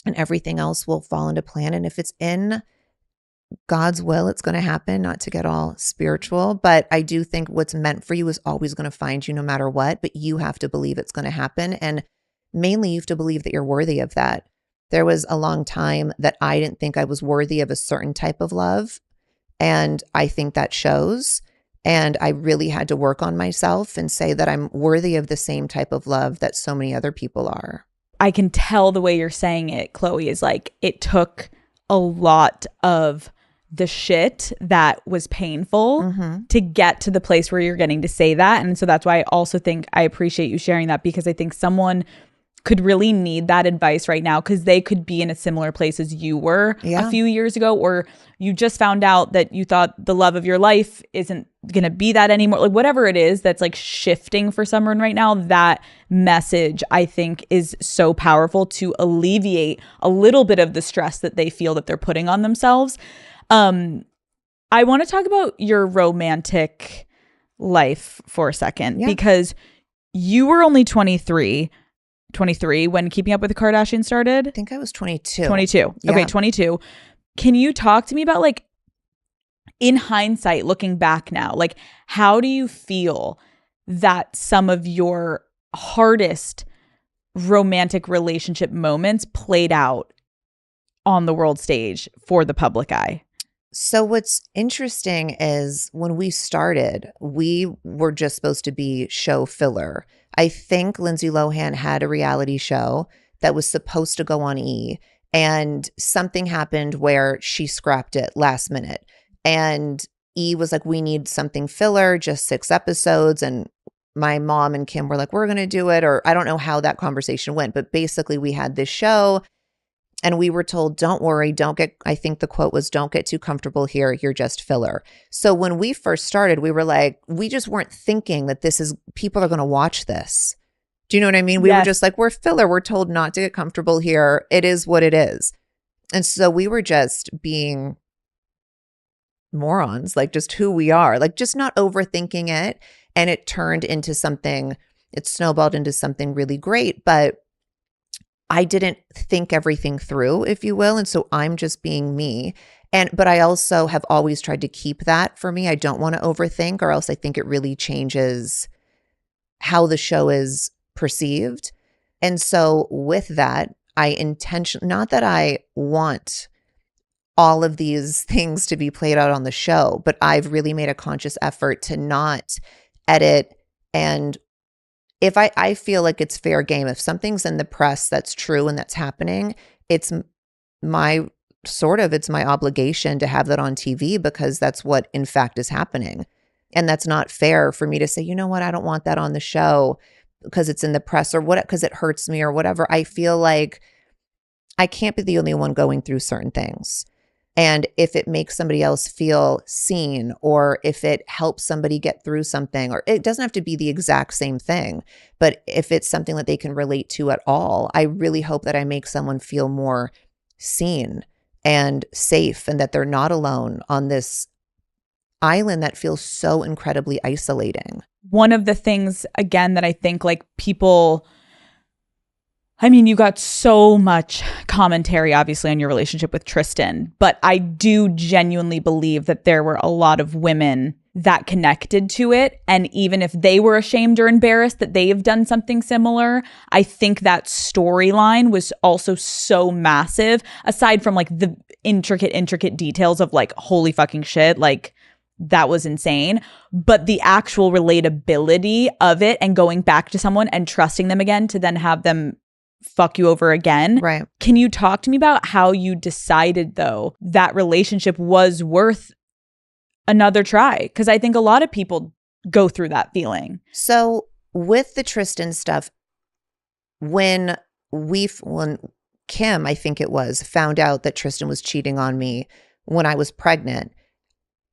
and everything else will fall into plan. And if it's in God's will, it's going to happen, not to get all spiritual. But I do think what's meant for you is always going to find you no matter what, but you have to believe it's going to happen. And mainly you have to believe that you're worthy of that. There was a long time that I didn't think I was worthy of a certain type of love. And I think that shows. And I really had to work on myself and say that I'm worthy of the same type of love that so many other people are. I can tell the way you're saying it, Khloé, is like it took a lot of the shit that was painful to get to the place where you're getting to say that. And so that's why I also think I appreciate you sharing that, because I think someone could really need that advice right now because they could be in a similar place as you were a few years ago, or you just found out that you thought the love of your life isn't going to be that anymore. Like whatever it is that's like shifting for someone right now, that message I think is so powerful to alleviate a little bit of the stress that they feel that they're putting on themselves. I want to talk about your romantic life for a second because you were only 23 when Keeping Up with the Kardashians started. I think I was 22. 22. Yeah. Okay, 22. Can you talk to me about, like, in hindsight, looking back now, like, how do you feel that some of your hardest romantic relationship moments played out on the world stage for the public eye? So what's interesting is when we started, we were just supposed to be show filler. I think Lindsay Lohan had a reality show that was supposed to go on E! And something happened where she scrapped it last minute. And E! Was like, we need something filler, just 6 episodes. And my mom and Kim were like, we're going to do it. Or I don't know how that conversation went, but basically we had this show and we were told, don't worry, I think the quote was, don't get too comfortable here. You're just filler. So when we first started, we were like, we just weren't thinking that people are going to watch this. Do you know what I mean? We were just like, we're filler. We're told not to get comfortable here. It is what it is. And so we were just being morons, like just who we are, like just not overthinking it. And it snowballed into something really great. But I didn't think everything through, if you will. And so I'm just being me. But I also have always tried to keep that for me. I don't want to overthink, or else I think it really changes how the show is perceived. And so with that, not that I want all of these things to be played out on the show, but I've really made a conscious effort to not edit. And if I feel like it's fair game, if something's in the press that's true and that's happening, it's my obligation to have that on TV because that's what in fact is happening. And that's not fair for me to say, you know what, I don't want that on the show because it's in the press or what, because it hurts me or whatever. I feel like I can't be the only one going through certain things. And if it makes somebody else feel seen, or if it helps somebody get through something, or it doesn't have to be the exact same thing, but if it's something that they can relate to at all, I really hope that I make someone feel more seen and safe, and that they're not alone on this island that feels so incredibly isolating. One of the things, again, that I think like people, I mean, you got so much commentary, obviously, on your relationship with Tristan, but I do genuinely believe that there were a lot of women that connected to it. And even if they were ashamed or embarrassed that they have done something similar, I think that storyline was also so massive, aside from like the intricate details of like, holy fucking shit, like that was insane. But the actual relatability of it and going back to someone and trusting them again to then have them fuck you over again. Right. Can you talk to me about how you decided, though, that relationship was worth another try? Because I think a lot of people go through that feeling. So with the Tristan stuff, when Kim, I think it was, found out that Tristan was cheating on me when I was pregnant,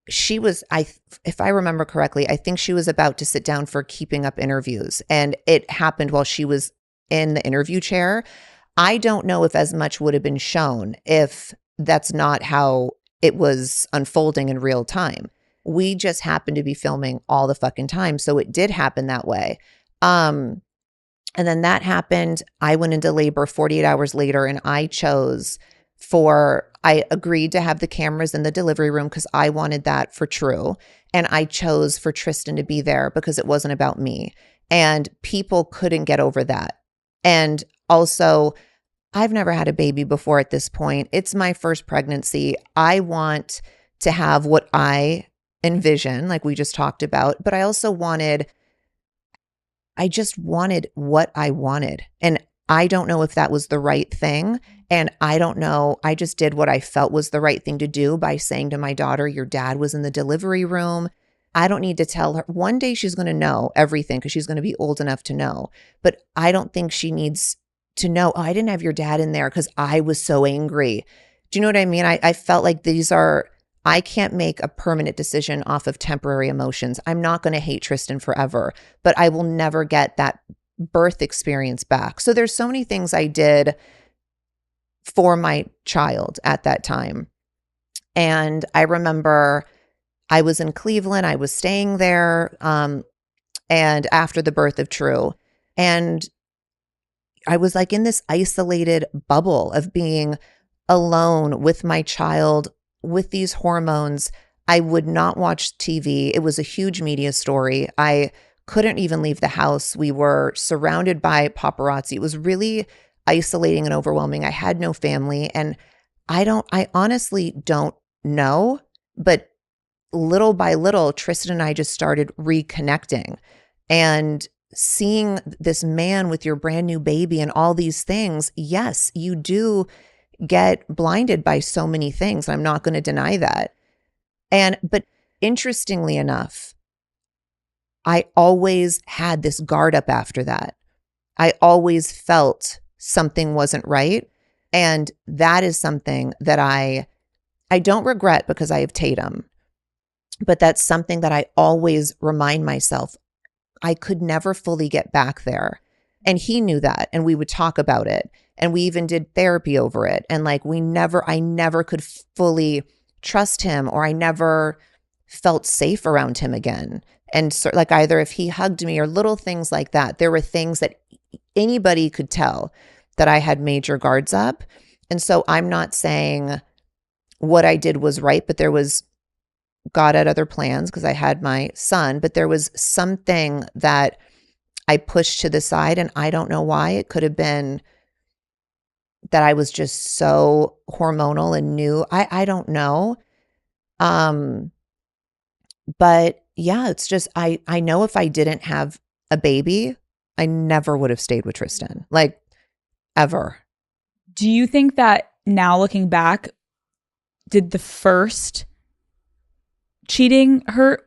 she was, if I remember correctly, I think she was about to sit down for Keeping Up interviews, and it happened while she was in the interview chair. I don't know if as much would have been shown if that's not how it was unfolding in real time. We just happened to be filming all the fucking time. So it did happen that way. And then that happened. I went into labor 48 hours later, and I agreed to have the cameras in the delivery room because I wanted that for True. And I chose for Tristan to be there because it wasn't about me. And people couldn't get over that. And also, I've never had a baby before at this point. It's my first pregnancy. I want to have what I envision, like we just talked about, but I just wanted what I wanted. And I don't know if that was the right thing. And I don't know. I just did what I felt was the right thing to do by saying to my daughter, your dad was in the delivery room. I don't need to tell her. One day she's going to know everything because she's going to be old enough to know. But I don't think she needs to know, oh, I didn't have your dad in there because I was so angry. Do you know what I mean? I felt like I can't make a permanent decision off of temporary emotions. I'm not going to hate Tristan forever, but I will never get that birth experience back. So there's so many things I did for my child at that time. And I remember I was in Cleveland, I was staying there, and after the birth of True, and I was like in this isolated bubble of being alone with my child with these hormones. I would not watch TV. It was a huge media story. I couldn't even leave the house. We were surrounded by paparazzi. It was really isolating and overwhelming. I had no family, and I honestly don't know, but little by little, Tristan and I just started reconnecting, and seeing this man with your brand new baby and all these things. Yes, you do get blinded by so many things. I'm not going to deny that. But interestingly enough, I always had this guard up after that. I always felt something wasn't right. And that is something that I don't regret because I have Tatum, but that's something that I always remind myself, I could never fully get back there. And he knew that, and we would talk about it. And we even did therapy over it. And like I never could fully trust him, or I never felt safe around him again. And so like either if he hugged me or little things like that, there were things that anybody could tell that I had major guards up. And so I'm not saying what I did was right, but God had other plans because I had my son, but there was something that I pushed to the side, and I don't know why. It could have been that I was just so hormonal and new. I don't know. But yeah, it's just, I know if I didn't have a baby, I never would have stayed with Tristan, like ever. Do you think that now looking back, did the first cheating hurt,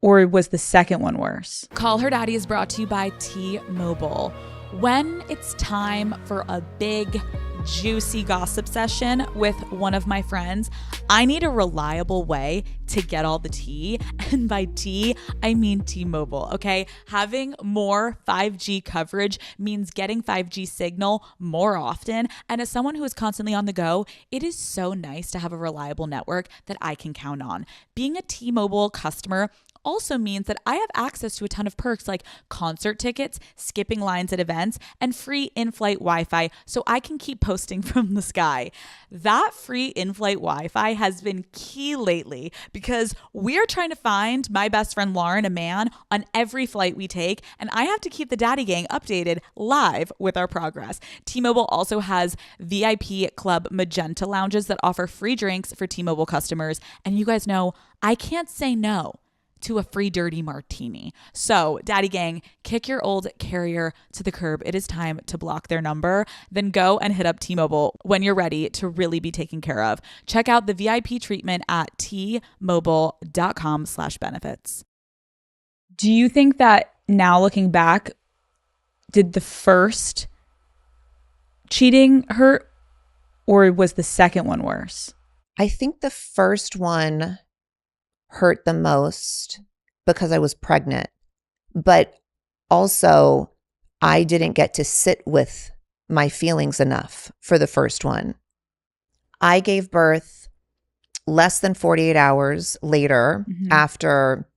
or was the second one worse? Call Her Daddy is brought to you by T-Mobile. When it's time for a big, juicy gossip session with one of my friends, I need a reliable way to get all the tea. And by tea, I mean T-Mobile, okay? Having more 5G coverage means getting 5G signal more often. And as someone who is constantly on the go, it is so nice to have a reliable network that I can count on. Being a T-Mobile customer also means that I have access to a ton of perks like concert tickets, skipping lines at events, and free in-flight Wi-Fi so I can keep posting from the sky. That free in-flight Wi-Fi has been key lately because we're trying to find my best friend Lauren a man on every flight we take, and I have to keep the Daddy Gang updated live with our progress. T-Mobile also has VIP Club Magenta lounges that offer free drinks for T-Mobile customers, and you guys know I can't say no to a free dirty martini. So, Daddy Gang, kick your old carrier to the curb. It is time to block their number. Then go and hit up T-Mobile when you're ready to really be taken care of. Check out the VIP treatment at tmobile.com/benefits. Do you think that now looking back, did the first cheating hurt, or was the second one worse? I think the first one hurt the most because I was pregnant, but also I didn't get to sit with my feelings enough for the first one. I gave birth less than 48 hours later after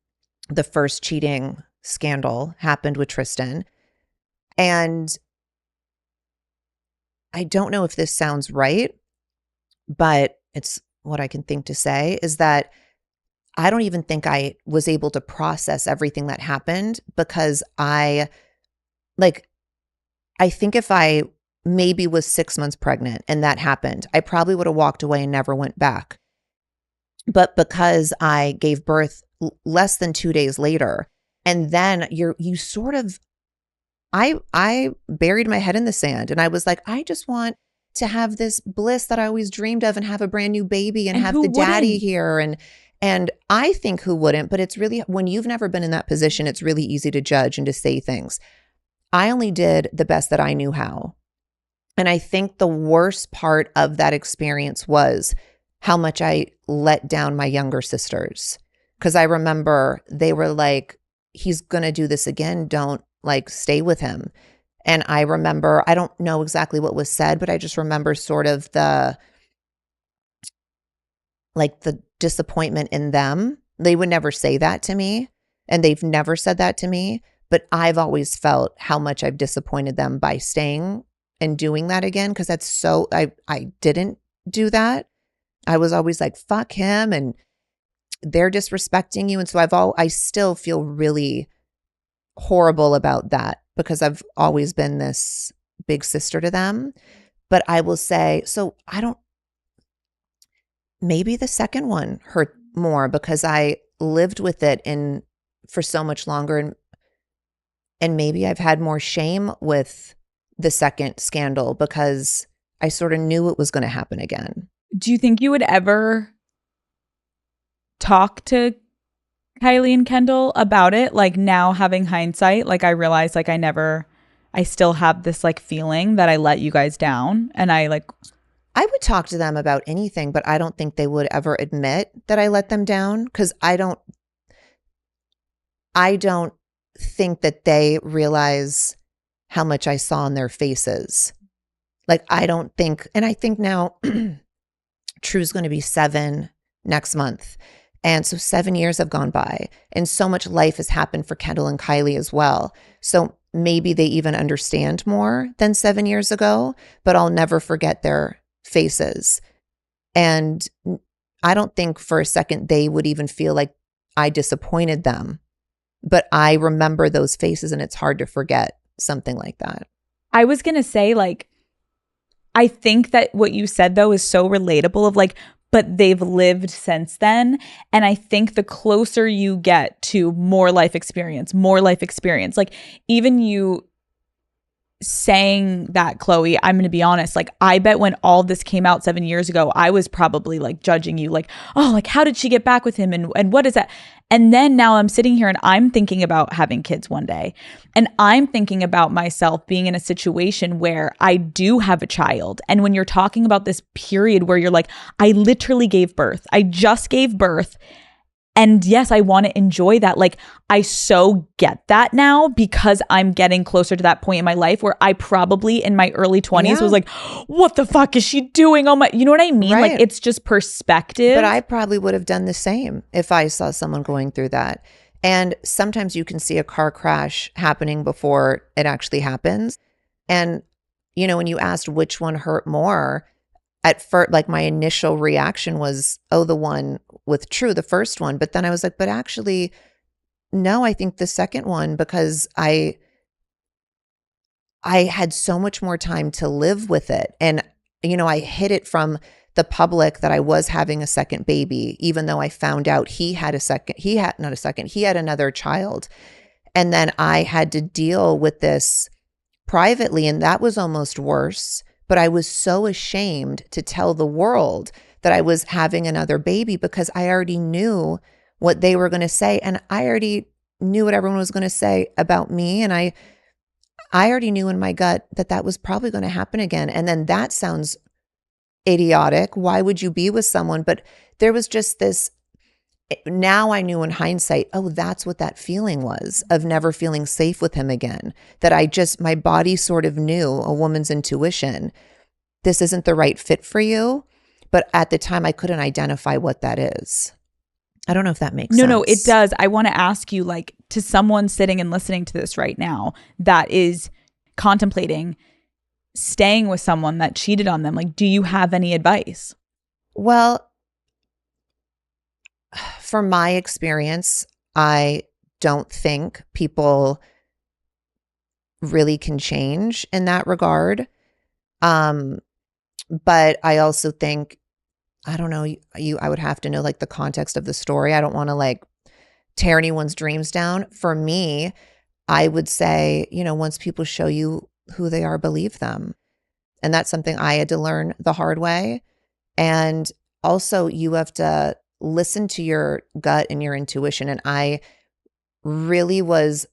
the first cheating scandal happened with Tristan. And I don't know if this sounds right, but it's what I can think to say is that I don't even think I was able to process everything that happened because I think if I maybe was 6 months pregnant and that happened, I probably would have walked away and never went back. But because I gave birth less than 2 days later, and then I buried my head in the sand and I was like, I just want to have this bliss that I always dreamed of and have a brand new baby and have the daddy here. And I think who wouldn't, but it's really, when you've never been in that position, it's really easy to judge and to say things. I only did the best that I knew how. And I think the worst part of that experience was how much I let down my younger sisters. Because I remember they were like, he's going to do this again. Don't like stay with him. And I remember, I don't know exactly what was said, but I just remember sort of the disappointment in them. They would never say that to me, and they've never said that to me. But I've always felt how much I've disappointed them by staying and doing that again, because that's so, I didn't do that. I was always like, fuck him, and they're disrespecting you. And so I still feel really horrible about that, because I've always been this big sister to them. But I will say, so maybe the second one hurt more because I lived with it for so much longer. And maybe I've had more shame with the second scandal because I sort of knew it was going to happen again. Do you think you would ever talk to Kylie and Kendall about it? Like, now having hindsight, like, I realized like I still have this like feeling that I let you guys down, and I would talk to them about anything, but I don't think they would ever admit that I let them down, because I don't think that they realize how much I saw in their faces. Like, I don't think, and I think now True's going to be 7 next month. And so 7 years have gone by, and so much life has happened for Kendall and Kylie as well. So maybe they even understand more than 7 years ago, but I'll never forget their faces. And I don't think for a second they would even feel like I disappointed them. But I remember those faces, and it's hard to forget something like that. I was going to say, like, I think that what you said though is so relatable of like, but they've lived since then. And I think the closer you get to more life experience, like even you saying that, Khloé, I'm going to be honest, like, I bet when all this came out 7 years ago, I was probably like judging you, like, oh, like, how did she get back with him? And what is that? And then now I'm sitting here and I'm thinking about having kids one day. And I'm thinking about myself being in a situation where I do have a child. And when you're talking about this period where you're like, I literally gave birth, I just gave birth. And yes, I want to enjoy that. Like, I so get that now because I'm getting closer to that point in my life where I probably in my early 20s was like, what the fuck is she doing? Oh my, you know what I mean? Right. Like, it's just perspective. But I probably would have done the same if I saw someone going through that. And sometimes you can see a car crash happening before it actually happens. And, you know, when you asked which one hurt more, at first, like, my initial reaction was, oh, the one with True, the first one. But then I was like, but actually, no, I think the second one, because I had so much more time to live with it. And, you know, I hid it from the public that I was having a second baby, even though I found out he had another child. And then I had to deal with this privately, and that was almost worse. But I was so ashamed to tell the world that I was having another baby because I already knew what they were going to say. And I already knew what everyone was going to say about me. And I already knew in my gut that that was probably going to happen again. And then that sounds idiotic. Why would you be with someone? But there was just this, now I knew in hindsight, oh, that's what that feeling was of never feeling safe with him again. That my body sort of knew, a woman's intuition, this isn't the right fit for you. But at the time, I couldn't identify what that is. I don't know if that makes sense. No, it does. I want to ask you, like, to someone sitting and listening to this right now that is contemplating staying with someone that cheated on them, like, do you have any advice? Well, from my experience, I don't think people really can change in that regard. But I also think, I don't know, I would have to know like the context of the story. I don't want to like tear anyone's dreams down. For me, I would say, you know, once people show you who they are, believe them. And that's something I had to learn the hard way. And also you have to listen to your gut and your intuition. And I really was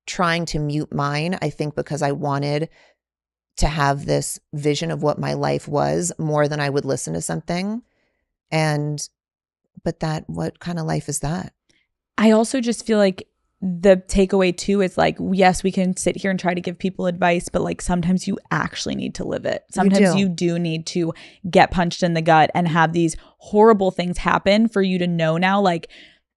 trying to mute mine, I think, because I wanted to have this vision of what my life was more than I would listen to something. But what kind of life is that? I also just feel like the takeaway too is like, yes, we can sit here and try to give people advice, but like sometimes you actually need to live it. Sometimes you do need to get punched in the gut and have these horrible things happen for you to know now, like,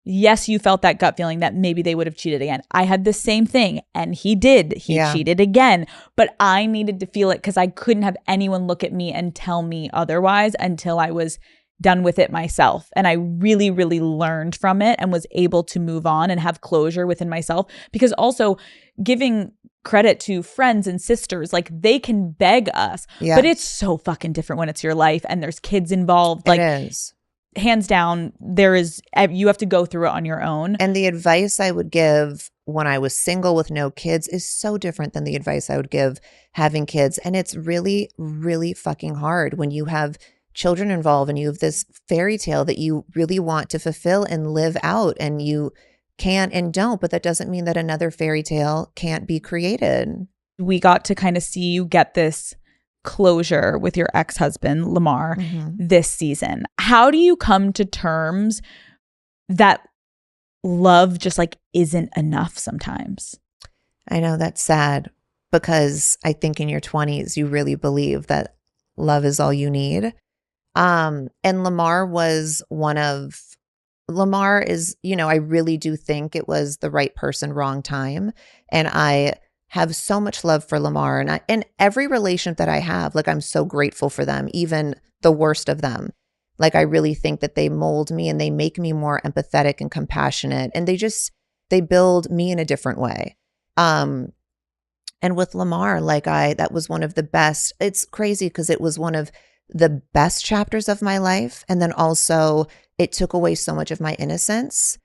yes, you felt that gut feeling that maybe they would have cheated again. I had the same thing and he did. He cheated again, but I needed to feel it because I couldn't have anyone look at me and tell me otherwise until I was done with it myself. And I really, really learned from it and was able to move on and have closure within myself. Because also giving credit to friends and sisters, like they can beg us, but it's so fucking different when it's your life and there's kids involved. Like, it is. Hands down, you have to go through it on your own. And the advice I would give when I was single with no kids is so different than the advice I would give having kids. And it's really, really fucking hard when you have children involved and you have this fairy tale that you really want to fulfill and live out, and you can and don't, but that doesn't mean that another fairy tale can't be created. We got to kind of see you get this closure with your ex-husband, Lamar, this season. How do you come to terms that love just like isn't enough sometimes? I know that's sad, because I think in your 20s, you really believe that love is all you need. And Lamar is, I really do think it was the right person, wrong time. And I have so much love for Lamar, and in every relationship that I have, like, I'm so grateful for them, even the worst of them. Like, I really think that they mold me and they make me more empathetic and compassionate, and they build me in a different way. And with Lamar, that was one of the best. It's crazy because it was one of the best chapters of my life. And then also it took away so much of my innocence.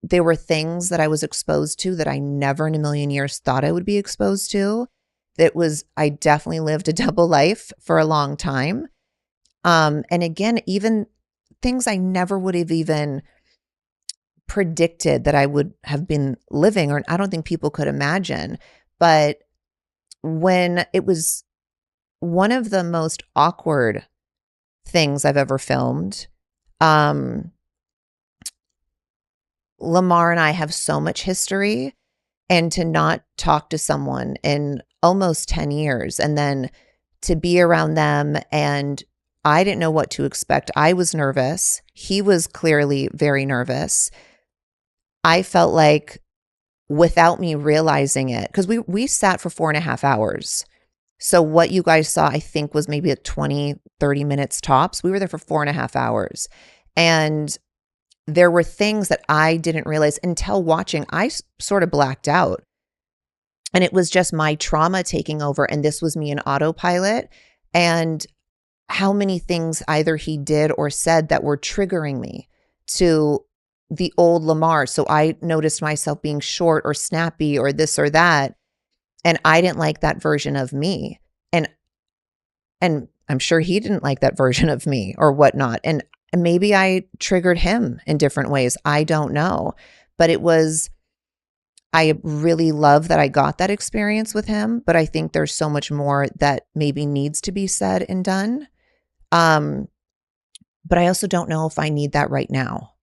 There were things that I was exposed to that I never in a million years thought I would be exposed to. I definitely lived a double life for a long time. And again, even things I never would have even predicted that I would have been living, or I don't think people could imagine. But when it was one of the most awkward things I've ever filmed, Lamar and I have so much history, and to not talk to someone in almost 10 years and then to be around them, and I didn't know what to expect. I was nervous. He was clearly very nervous. I felt like, without me realizing it, because we sat for 4.5 hours. So what you guys saw, I think, was maybe 20, 30 minutes tops. We were there for 4.5 hours. And there were things that I didn't realize until watching. I sort of blacked out. And it was just my trauma taking over. And this was me in autopilot. And how many things either he did or said that were triggering me to the old Lamar. So I noticed myself being short or snappy or this or that. And I didn't like that version of me. And I'm sure he didn't like that version of me or whatnot. And maybe I triggered him in different ways. I don't know. But I really love that I got that experience with him. But I think there's so much more that maybe needs to be said and done. But I also don't know if I need that right now.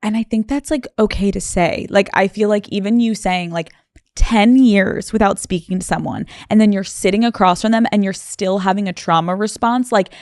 And I think that's like okay to say. Like, I feel like even you saying like 10 years without speaking to someone, and then you're sitting across from them and you're still having a trauma response, like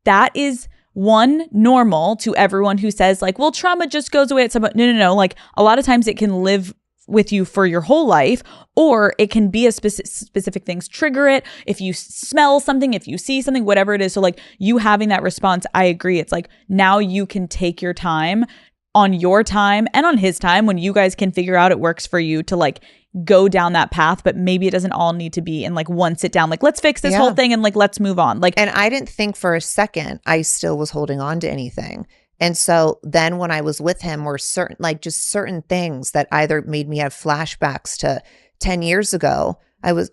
that is normal to everyone who says like, well, trauma just goes away at some point. No. Like a lot of times it can live with you for your whole life, or it can be a specific things trigger it. If you smell something, if you see something, whatever it is. So like you having that response, I agree. It's like now you can take your time, on your time and on his time, when you guys can figure out it works for you to like go down that path. But maybe it doesn't all need to be in like one sit down, like let's fix this whole thing and like let's move on. Like, and I didn't think for a second I still was holding on to anything. And so then when I was with him were certain things that either made me have flashbacks to 10 years ago.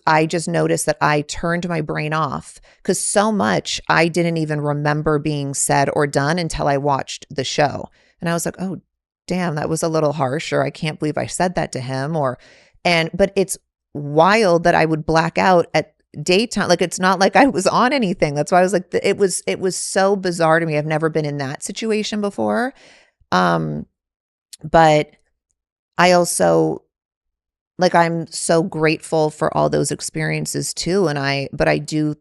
I just noticed that I turned my brain off, because so much I didn't even remember being said or done until I watched the show. And I was like, oh, damn, that was a little harsh, or I can't believe I said that to him, but it's wild that I would black out at daytime. Like, it's not like I was on anything. That's why I was like, it was so bizarre to me. I've never been in that situation before. But I also, like, I'm so grateful for all those experiences too. But I do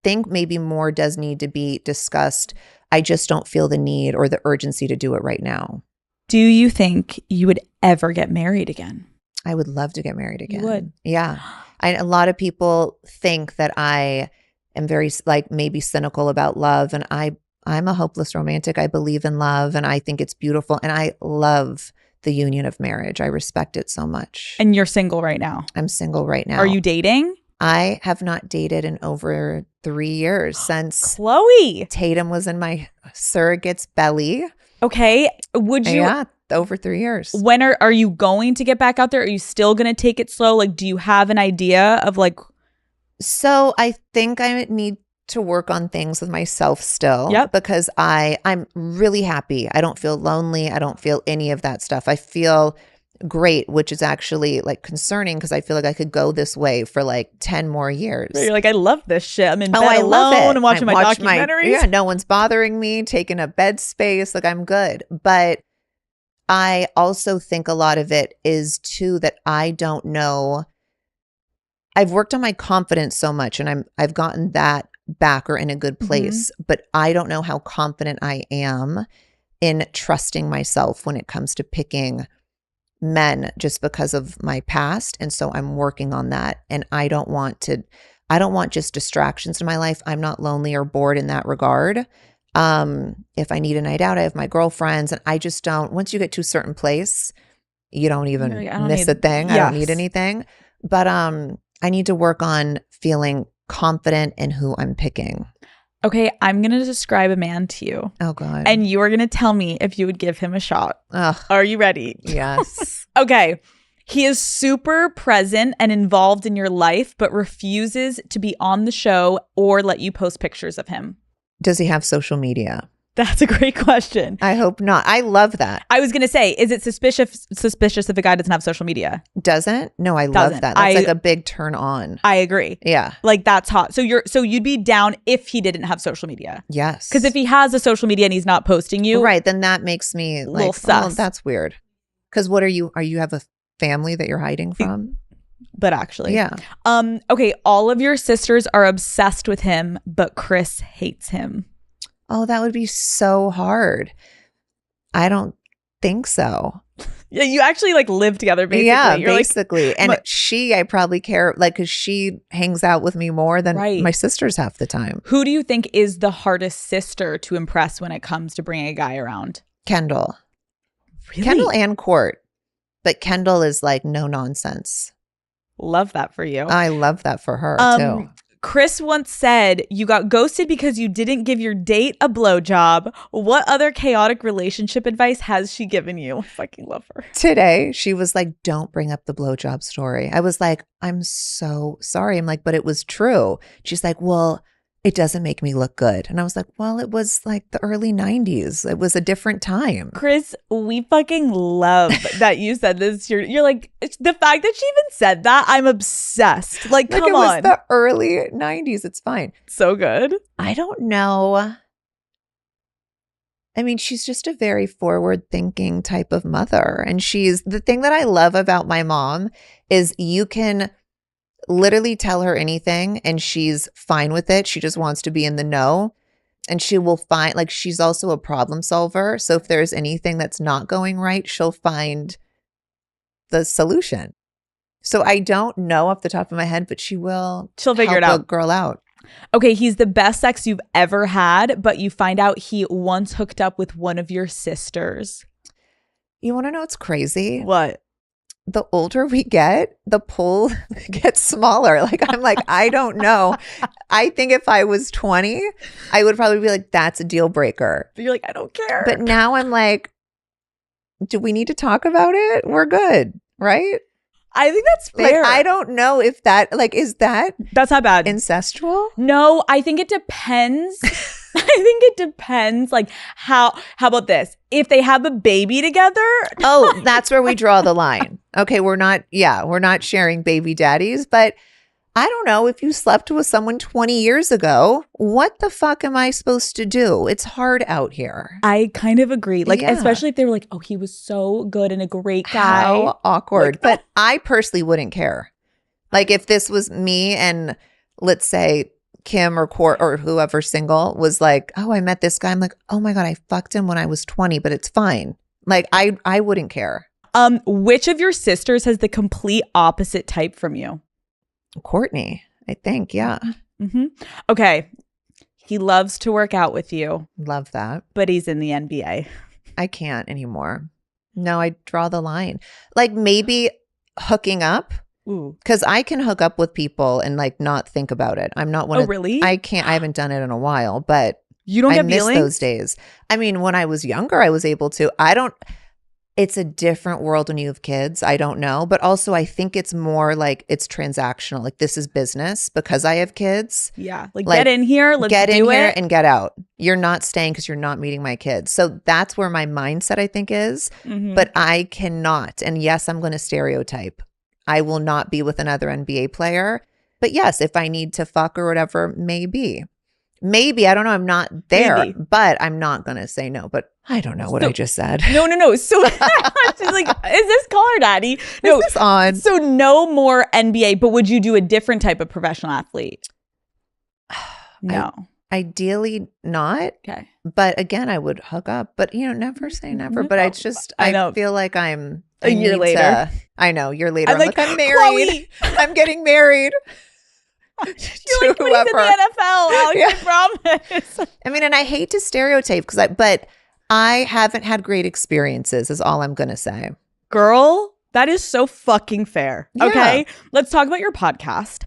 think maybe more does need to be discussed. I just don't feel the need or the urgency to do it right now. Do you think you would ever get married again? I would love to get married again. You would? Yeah. A lot of people think that I am very, like, maybe cynical about love. And I'm a hopeless romantic. I believe in love and I think it's beautiful. And I love the union of marriage. I respect it so much. And you're single right now? I'm single right now. Are you dating? I have not dated in over 3 years since Khloé Tatum was in my surrogate's belly. Okay. Would you? Yeah, over 3 years. When are you going to get back out there? Are you still going to take it slow? Like, do you have an idea of like? So I think I need to work on things with myself still. Yep. Because I'm really happy. I don't feel lonely. I don't feel any of that stuff. I feel great, which is actually like concerning because I feel like I could go this way for like 10 more years. You're like, I love this shit. I'm in bed I alone love it. and watching my watch documentaries. Yeah, no one's bothering me, taking up bed space. Like, I'm good. But I also think a lot of it is too that I don't know. I've worked on my confidence so much and I've gotten that back or in a good place, but I don't know how confident I am in trusting myself when it comes to picking men just because of my past. And so I'm working on that. And I don't want just distractions in my life. I'm not lonely or bored in that regard. If I need a night out, I have my girlfriends, and I just don't, once you get to a certain place, you don't even miss a thing. Yes. I don't need anything, but, I need to work on feeling confident in who I'm picking. Okay, I'm going to describe a man to you. Oh God. And you are going to tell me if you would give him a shot. Ugh. Are you ready? Yes. Okay. He is super present and involved in your life, but refuses to be on the show or let you post pictures of him. Does he have social media? That's a great question. I hope not. I love that. I was going to say, is it suspicious if a guy doesn't have social media? Doesn't? No, I love that. That's like a big turn on. I agree. Yeah. Like, that's hot. So you'd be down if he didn't have social media. Yes. Because if he has a social media and he's not posting you. Right. Then that makes me like, sus. oh, that's weird. Because are you have a family that you're hiding from? But actually. Yeah. Okay. All of your sisters are obsessed with him, but Chris hates him. Oh, that would be so hard. I don't think so. Yeah, you actually like live together basically. Yeah, You're basically. Like, and I probably care, like, because she hangs out with me more than my sisters half the time. Who do you think is the hardest sister to impress when it comes to bringing a guy around? Kendall. Really? Kendall and Court. But Kendall is like no nonsense. Love that for you. I love that for her too. Chris once said you got ghosted because you didn't give your date a blowjob. What other chaotic relationship advice has she given you? I fucking love her. Today, she was like, don't bring up the blowjob story. I was like, I'm so sorry. I'm like, but it was true. She's like, well, it doesn't make me look good. And I was like, well, it was like the early 90s. It was a different time. Chris, we fucking love that you said this. You're like, the fact that she even said that, I'm obsessed. Like, come on. It was the early 90s. It's fine. So good. I don't know. I mean, she's just a very forward thinking type of mother. And the thing that I love about my mom is you can literally tell her anything and she's fine with it. She just wants to be in the know, and she will find, like, she's also a problem solver. So if there's anything that's not going right, she'll find the solution. So I don't know off the top of my head, but she'll figure it out. A girl out. Okay, he's the best sex you've ever had, but you find out he once hooked up with one of your sisters. You want to know what's crazy? What? The older we get, the pull gets smaller. Like, I'm like, I don't know. I think if I was 20, I would probably be like, that's a deal breaker. But you're like, I don't care. But now I'm like, do we need to talk about it? We're good, right? I think that's fair. Like, I don't know if that, like, that's not bad. Incestual? No, I think it depends. I think it depends. Like, how about this? If they have a baby together. Oh, that's where we draw the line. Okay, we're not sharing baby daddies, but I don't know, if you slept with someone 20 years ago, what the fuck am I supposed to do? It's hard out here. I kind of agree. Like, Yeah. especially if they were like, oh, he was so good and a great guy. How awkward. Like, but I personally wouldn't care. Like if this was me and let's say Kim or Court or whoever single was like, oh, I met this guy. I'm like, oh my God, I fucked him when I was 20, but it's fine. Like I wouldn't care. Which of your sisters has the complete opposite type from you? Courtney, I think. Yeah. Mm-hmm. Okay. He loves to work out with you, Love that. but he's in the NBA. I can't anymore. No, I draw the line. Like maybe hooking up. Ooh. Because I can hook up with people and like not think about it. I'm not one of really? I can't. I haven't done it in a while, but You don't I get miss feelings? those days. I mean, when I was younger, I was able to. I don't. It's a different world when you have kids. I don't know, but also I think it's more like it's transactional. Like this is business because I have kids. Yeah. Like Like, get in here. Let's get in do here it. and get out. You're not staying because you're not meeting my kids. So that's where my mindset I think is. Mhm. But I cannot. And yes, I'm going to stereotype. I will not be with another NBA player. But yes, if I need to fuck or whatever, maybe. Maybe. I don't know. I'm not there, Maybe. but I'm not going to say no. But I don't know what So- I just said. No. So she's like, is this Call Her Daddy? No. Is this on? So no more NBA, but would you do a different type of professional athlete? No. Ideally not. Okay. But again, I would hook up. But, never say never. But it's just, I I know. feel like I'm A year need later. I know. A year later. I'm I'm like, like, I'm married. Chloe. I'm getting married. You're like, but he's in whoever. the NFL, Alex, Yeah. I promise. I mean, and I hate to stereotype but I haven't had great experiences is all I'm going to say. Girl, that is so fucking fair. Yeah. Okay. Let's talk about your podcast.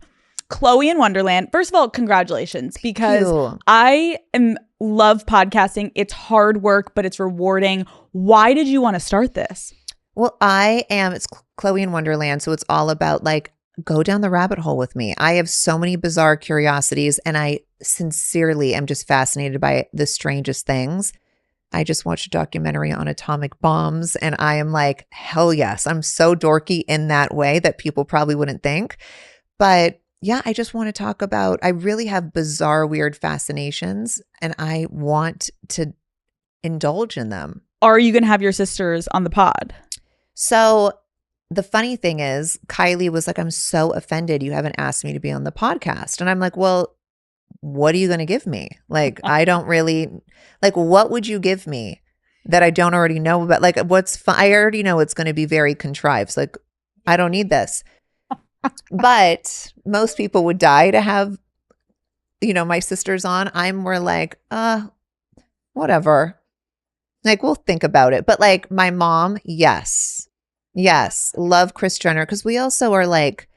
Khloé in Wonderland. First of all, congratulations, because Ew. I love podcasting. It's hard work, but it's rewarding. Why did you want to start this? Well, it's Khloé in Wonderland. So it's all about like, go down the rabbit hole with me. I have so many bizarre curiosities and I sincerely am just fascinated by the strangest things. I just watched a documentary on atomic bombs and I am like, hell yes. I'm so dorky in that way that people probably wouldn't think. But yeah, I just want to talk about, I really have bizarre, weird fascinations and I want to indulge in them. Are you going to have your sisters on the pod? So the funny thing is, Kylie was like, I'm so offended you haven't asked me to be on the podcast. And I'm like, well, what are you going to give me? Like, I don't really, like, what would you give me that I don't already know about? Like, I already know it's going to be very contrived. So, like, I don't need this. But most people would die to have, my sisters on. I'm more like, whatever. Like, we'll think about it. But like my mom, yes. Love Kris Jenner. Because we also are like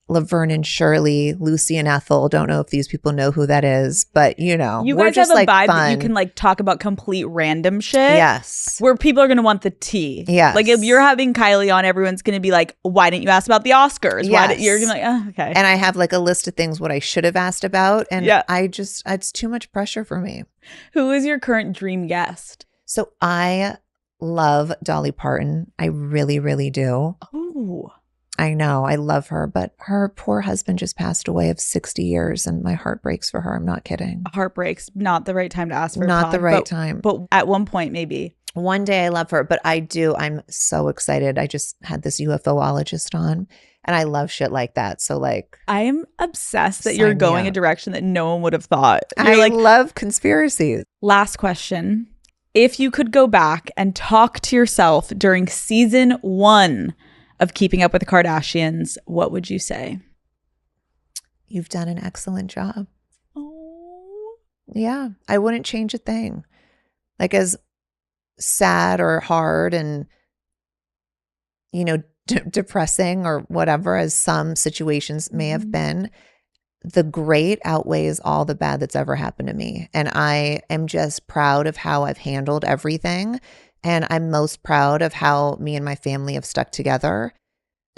Laverne and Shirley, Lucy and Ethel. Don't know if these people know who that is. But, You we're guys just have a like vibe fun. that you can like talk about complete random shit. Yes. Where people are going to want the tea. Yes. Like if you're having Kylie on, everyone's going to be like, why didn't you ask about the Oscars? Yes. You're going to be like, oh, okay. And I have like a list of things what I should have asked about. And Yeah. it's too much pressure for me. Who is your current dream guest? So I love Dolly Parton. I really, really do. Oh, I know. I love her. But her poor husband just passed away of 60 years. And my heart breaks for her. I'm not kidding. heartbreaks. Not the right time to ask for a Not pod, the right but- time. But at one point, maybe. One day I love her, but I'm so excited. I just had this UFOologist on and I love shit like that. So like, I am obsessed that you're Sign me going a up. direction that no one would have thought. You're I like, love conspiracies. last question. If you could go back and talk to yourself during season 1 of Keeping Up with the Kardashians, what would you say? You've done an excellent job. Oh. Yeah. I wouldn't change a thing. Like as sad or hard and, depressing or whatever as some situations may have been, the great outweighs all the bad that's ever happened to me. And I am just proud of how I've handled everything. And I'm most proud of how me and my family have stuck together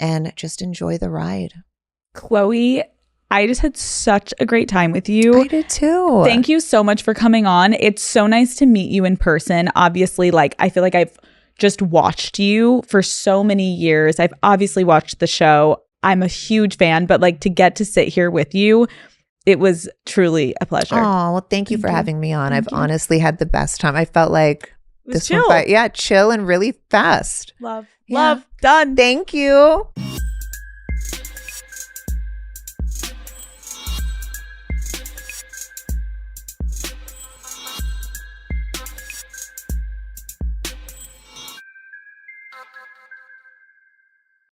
and just enjoy the ride. Khloé, I just had such a great time with you. I did too. Thank you so much for coming on. It's so nice to meet you in person. Obviously, like I feel like I've just watched you for so many years. I've obviously watched the show. I'm a huge fan, but like to get to sit here with you, it was truly a pleasure. Oh, well, thank you for having me on. I've honestly had the best time. I felt like this chill. went by, chill and really fast. Love. Done. Thank you.